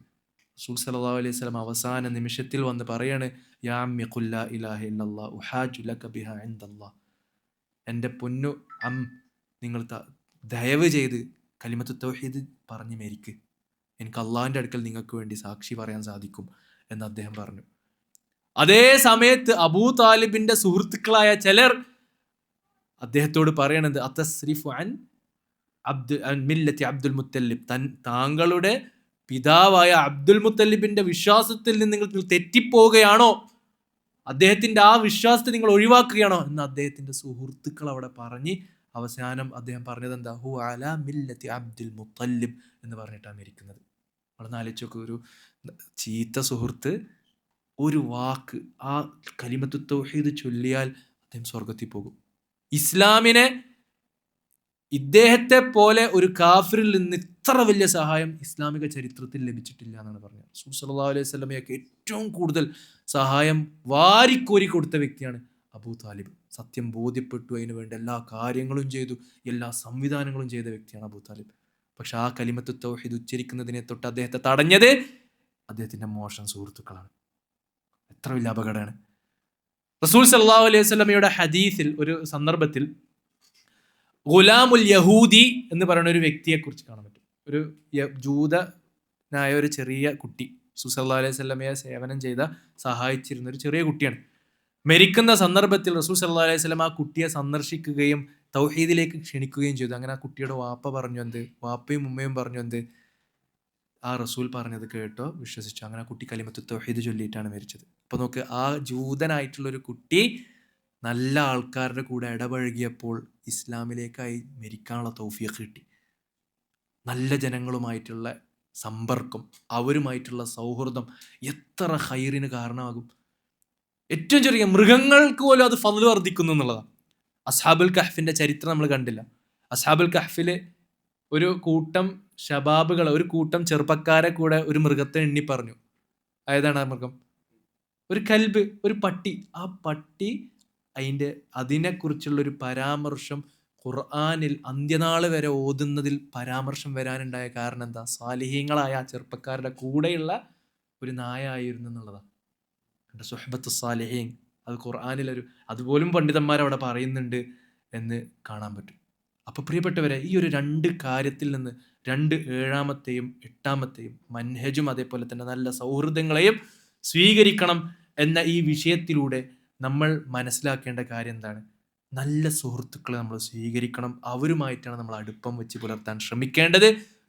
റസൂൽ സല്ലല്ലാഹു അലൈഹി വസല്ലം അവസാന നിമിഷത്തിൽ വന്ന് പറയാണ്, യാ അമ്മി ഖുൽ ലാ ഇലാഹ ഇല്ലല്ലാഹ് ഉഹാജു ലക ബിഹാ ഇൻദല്ലാഹ്. എൻ്റെ പൊന്നു നിങ്ങൾ ദയവ് ചെയ്ത് കലിമത്തു തൗഹീദ് പറഞ്ഞ് മരിക്ക്, എനിക്ക് അള്ളാഹിൻ്റെ അടുക്കൽ നിങ്ങൾക്ക് വേണ്ടി സാക്ഷി പറയാൻ സാധിക്കും എന്ന് അദ്ദേഹം പറഞ്ഞു. അതേ സമയത്ത് അബൂ താലിബിന്റെ സുഹൃത്തുക്കളായ ചിലർ അദ്ദേഹത്തോട് പറയണത്, അതസ്രിഫു അൻ മില്ലത്തി അബ്ദുൽ മുത്തലിബ്, താങ്കളുടെ പിതാവായ അബ്ദുൽ മുത്തലിബിന്റെ വിശ്വാസത്തിൽ നിന്ന് നിങ്ങൾ തെറ്റിപ്പോവുകയാണോ, അദ്ദേഹത്തിന്റെ ആ വിശ്വാസത്തെ നിങ്ങൾ ഒഴിവാക്കുകയാണോ എന്ന് അദ്ദേഹത്തിന്റെ സുഹൃത്തുക്കൾ അവിടെ പറഞ്ഞ് അവസാനം അദ്ദേഹം പറഞ്ഞത് എന്താ, ഹു അലാ മില്ലത്തി അബ്ദുൽ മുത്തലിബ് എന്ന് പറഞ്ഞിട്ടാണ് മരിക്കുന്നത്. നമ്മളൊന്ന് ആലോചിച്ച് നോക്കുക, ഒരു ചീത്ത സുഹൃത്ത് ഒരു വാക്ക്, ആ കലിമത്തു തൗഹീദ് ചൊല്ലിയാൽ അദ്ദേഹം സ്വർഗത്തിൽ പോകും. ഇസ്ലാമിനെ ഇദ്ദേഹത്തെ പോലെ ഒരു കാഫിറിൽ നിന്ന് ഇത്ര വലിയ സഹായം ഇസ്ലാമിക ചരിത്രത്തിൽ ലഭിച്ചിട്ടില്ല എന്നാണ് പറഞ്ഞത്. റസൂൽ സല്ലല്ലാഹു അലൈഹി വസല്ലമയൊക്കെ ഏറ്റവും കൂടുതൽ സഹായം വാരിക്കോരി കൊടുത്ത വ്യക്തിയാണ് അബൂ താലിബ്. സത്യം ബോധ്യപ്പെട്ടു, അതിനു വേണ്ട എല്ലാ കാര്യങ്ങളും ചെയ്തു, എല്ലാ സംവിധാനങ്ങളും ചെയ്ത വ്യക്തിയാണ് അബൂ താലിബ്. പക്ഷെ ആ കലിമത്തു തൗഹീദ് ഉച്ചരിക്കുന്നതിനെ തൊട്ട് അദ്ദേഹത്തെ തടഞ്ഞത് അദ്ദേഹത്തിന്റെ മോശം സുഹൃത്തുക്കളാണ്. എത്ര വലിയ അപകടമാണ്. റസൂൽ സല്ലല്ലാഹു അലൈഹി വസല്ലമയുടെ ഹദീസിൽ ഒരു സന്ദർഭത്തിൽ ഗുലാമുൽ യഹൂദി എന്ന് പറയുന്ന ഒരു വ്യക്തിയെ കുറിച്ച് കാണാൻ പറ്റും. ഒരു ജൂതനായ ഒരു ചെറിയ കുട്ടി, റസൂൽ സല്ലല്ലാഹു അലൈഹി വസല്ലമയെ സേവനം ചെയ്ത സഹായിച്ചിരുന്ന ഒരു ചെറിയ കുട്ടിയാണ്. മരിക്കുന്ന സന്ദർഭത്തിൽ റസൂൽ സല്ലല്ലാഹു അലൈഹി വസല്ലം ആ കുട്ടിയെ സന്ദർശിക്കുകയും തൗഹീദിലേക്ക് ക്ഷണിക്കുകയും ചെയ്തു. അങ്ങനെ ആ കുട്ടിയുടെ വാപ്പയും ഉമ്മയും പറഞ്ഞു എന്ത്, ആ റസൂൽ പറഞ്ഞത് കേട്ടോ, വിശ്വസിച്ചു. അങ്ങനെ ആ കുട്ടി കലിമത്തു തൗഹീദ് ചൊല്ലിയിട്ടാണ് മരിച്ചത്. അപ്പൊ നോക്ക്, ആ ജൂതനായിട്ടുള്ള ഒരു കുട്ടി നല്ല ആൾക്കാരുടെ കൂടെ ഇടപഴകിയപ്പോൾ ഇസ്ലാമിലേക്കായി മരിക്കാനുള്ള തൗഫീഖ് കിട്ടി. നല്ല ജനങ്ങളുമായിട്ടുള്ള സമ്പർക്കം, അവരുമായിട്ടുള്ള സൗഹൃദം എത്ര ഖൈറിന് കാരണമാകും. ഏറ്റവും ചെറിയ മൃഗങ്ങൾക്ക് പോലും അത് ഫض്ല് വർദ്ധിക്കുന്നു എന്നുള്ളതാണ്. അസ്ഹാബുൽ കഹ്ഫിന്റെ ചരിത്രം നമ്മൾ കണ്ടില്ല. അസ്ഹാബുൽ കഹ്ഫില് ഒരു കൂട്ടം ശബാബുകളെ, ഒരു കൂട്ടം ചെറുപ്പക്കാരെ കൂടെ ഒരു മൃഗത്തെ എണ്ണി പറഞ്ഞു. ഏതാണ് ആ മൃഗം? ഒരു കൽബ്, ഒരു പട്ടി. ആ പട്ടി അതിനെക്കുറിച്ചുള്ള ഒരു പരാമർശം ഖുർആനിൽ അന്ത്യനാൾ വരെ ഓതുന്നതിൽ പരാമർശം വരാനുണ്ടായ കാരണം എന്താ? സാലിഹീങ്ങളായ ആ ചെറുപ്പക്കാരുടെ കൂടെയുള്ള ഒരു നായ ആയിരുന്നു എന്നുള്ളതാണ്. സുഹ്ബത്തു സാലിഹീൻ, അത് ഖുർആനിലൊരു, അതുപോലും പണ്ഡിതന്മാർ അവിടെ പറയുന്നുണ്ട് എന്ന് കാണാൻ പറ്റും. അപ്പൊ പ്രിയപ്പെട്ടവരെ, ഈ ഒരു 2 കാര്യത്തിൽ നിന്ന് 2 7-ാമത്തെയും 8-ാമത്തെയും മൻഹജും അതേപോലെ തന്നെ നല്ല സൗഹൃദങ്ങളെയും സ്വീകരിക്കണം എന്ന ഈ വിഷയത്തിലൂടെ നമ്മൾ മനസ്സിലാക്കേണ്ട കാര്യം എന്താണ്? നല്ല സുഹൃത്തുക്കളെ നമ്മൾ സ്വീകരിക്കണം. അവരുമായിട്ടാണ് നമ്മൾ അടുപ്പം വെച്ച് പുലർത്താൻ ശ്രമിക്കേണ്ടത്.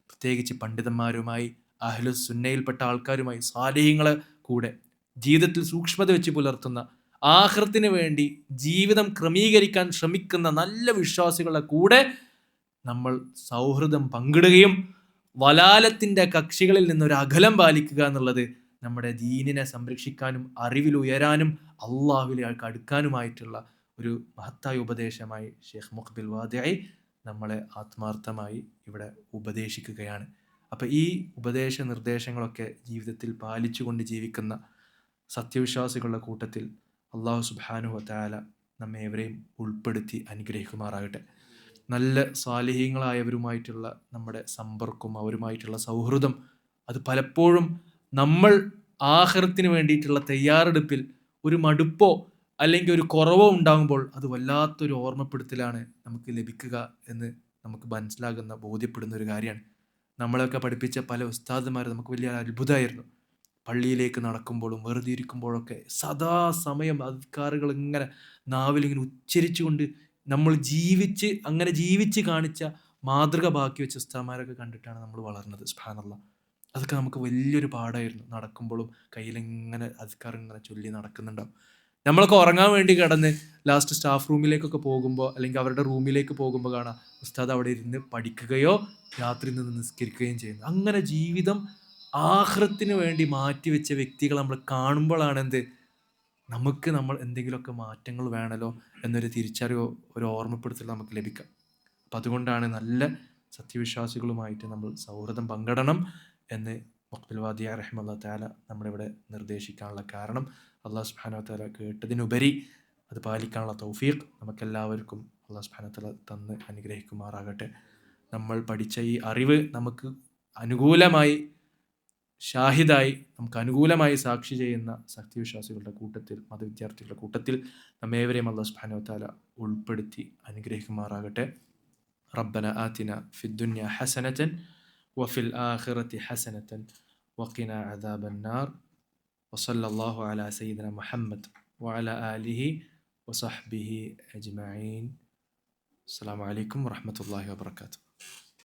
പ്രത്യേകിച്ച് പണ്ഡിതന്മാരുമായി, അഹ്ലുസ് സുന്നയിൽപ്പെട്ട ആൾക്കാരുമായി, സാലിഹീങ്ങളെ കൂടെ ജീവിതത്തിൽ സൂക്ഷ്മത വെച്ച് പുലർത്തുന്ന, ആഖിറത്തിന് വേണ്ടി ജീവിതം ക്രമീകരിക്കാൻ ശ്രമിക്കുന്ന നല്ല വിശ്വാസികളുടെ കൂടെ നമ്മൾ സൗഹൃദം പങ്കിടുകയും വലാലത്തിന്റെ കക്ഷികളിൽ നിന്നൊരു അകലം പാലിക്കുക എന്നുള്ളത് നമ്മുടെ ദീനിനെ സംരക്ഷിക്കാനും അറിവിൽ ഉയരാനും അള്ളാഹുവിലേക്ക് അടുക്കാനുമായിട്ടുള്ള ഒരു മഹത്തായ ഉപദേശമായി ഷെയ്ഖ് മുഖ്ബിൽ വാദിഈ നമ്മളെ ആത്മാർത്ഥമായി ഇവിടെ ഉപദേശിക്കുകയാണ്. അപ്പം ഈ ഉപദേശ നിർദ്ദേശങ്ങളൊക്കെ ജീവിതത്തിൽ പാലിച്ചുകൊണ്ട് ജീവിക്കുന്ന സത്യവിശ്വാസികളുടെ കൂട്ടത്തിൽ അള്ളാഹു സുബ്ഹാനഹു വ തആല നമ്മെ ഏവരെയും ഉൾപ്പെടുത്തി അനുഗ്രഹിക്കുമാറാകട്ടെ. നല്ല സാലിഹീങ്ങളായവരുമായിട്ടുള്ള നമ്മുടെ സമ്പർക്കം, അവരുമായിട്ടുള്ള സൗഹൃദം, അത് പലപ്പോഴും നമ്മൾ ആഖിറത്തിന് വേണ്ടിയിട്ടുള്ള തയ്യാറെടുപ്പിൽ ഒരു മടുപ്പോ അല്ലെങ്കിൽ ഒരു കുറവോ ഉണ്ടാകുമ്പോൾ അത് വല്ലാത്തൊരു ഓർമ്മപ്പെടുത്തലാണ് നമുക്ക് ലഭിക്കുക എന്ന് നമുക്ക് ബോധ്യപ്പെടുന്ന ഒരു കാര്യമാണ്. നമ്മളൊക്കെ പഠിപ്പിച്ച പല ഉസ്താദുമാർ നമുക്ക് വലിയ അത്ഭുതമായിരുന്നു. പള്ളിയിലേക്ക് നടക്കുമ്പോഴും വെറുതെ ഇരിക്കുമ്പോഴൊക്കെ സദാസമയം അദ്കാറുകൾ ഇങ്ങനെ നാവിലിങ്ങനെ ഉച്ചരിച്ചുകൊണ്ട് നമ്മൾ ജീവിച്ച് കാണിച്ച മാതൃക ബാക്കി വെച്ച ഉസ്താദുമാരൊക്കെ കണ്ടിട്ടാണ് നമ്മൾ വളർന്നത്. സുബ്ഹാനല്ലാഹ്, അതൊക്കെ നമുക്ക് വലിയൊരു പാഠമായിരുന്നു. നടക്കുമ്പോഴും കയ്യിലിങ്ങനെ അദ്കാർ ഇങ്ങനെ ചൊല്ലി നടക്കുന്നുണ്ടാവും. നമ്മളൊക്കെ ഉറങ്ങാൻ വേണ്ടി കിടന്ന് ലാസ്റ്റ് സ്റ്റാഫ് റൂമിലേക്കൊക്കെ പോകുമ്പോൾ അല്ലെങ്കിൽ അവരുടെ റൂമിലേക്ക് പോകുമ്പോൾ കാണാം ഉസ്താദ് അവിടെ ഇരുന്ന് പഠിക്കുകയോ രാത്രി നിന്ന് നിസ്കരിക്കുകയും ചെയ്യുന്നു. അങ്ങനെ ജീവിതം ആഖിറത്തിന് വേണ്ടി മാറ്റിവെച്ച വ്യക്തികൾ നമ്മൾ കാണുമ്പോഴാണ് നമുക്ക് നമ്മൾ എന്തെങ്കിലുമൊക്കെ മാറ്റങ്ങൾ വേണമല്ലോ എന്നൊരു തിരിച്ചറിവോ ഒരു ഓർമ്മപ്പെടുത്തൽ നമുക്ക് ലഭിക്കുക. അപ്പം അതുകൊണ്ടാണ് നല്ല സത്യവിശ്വാസികളുമായിട്ട് നമ്മൾ സൗഹൃദം പങ്കിടണം എന്ന് മുഖ്ബിൽ വാദിയ റഹ്മത്തുള്ളാഹി തആല നമ്മളിവിടെ നിർദ്ദേശിക്കാനുള്ള കാരണം, അള്ളാഹു സുബ്ഹാനഹു വ തആല കേട്ടതിനുപരി അത് പാലിക്കാനുള്ള തൗഫീഖ് നമുക്കെല്ലാവർക്കും അള്ളാഹു സുബ്ഹാനഹു വ തആല തന്ന് അനുഗ്രഹിക്കുമാറാകട്ടെ. നമ്മൾ പഠിച്ച ഈ അറിവ് നമുക്ക് അനുകൂലമായി ഷാഹിദായി നമുക്ക് അനുകൂലമായി സാക്ഷി ചെയ്യുന്ന സത്യവിശ്വാസികളുടെ കൂട്ടത്തിൽ, മതവിദ്യാർത്ഥികളുടെ കൂട്ടത്തിൽ നമ്മേവരെയും അല്ലാഹു സുബ്ഹാനഹു വ തആല ഉൾപ്പെടുത്തി അനുഗ്രഹിക്കുമാറാകട്ടെ. റബ്ബന ആതിന ഫിദ്ദുനിയ ഹസനതൻ വഫിൽ ആഖിറതി ഹസനതൻ വഖിന അദാബന്നാർ വസല്ലല്ലാഹു അലാ സയ്യിദിന മുഹമ്മദ് വഅലാ ആലിഹി വസഹ്ബിഹി അജ്മഈൻ. അസ്സലാമു അലൈക്കും വറഹ്മത്തുള്ളാഹി വബറകാതുഹു.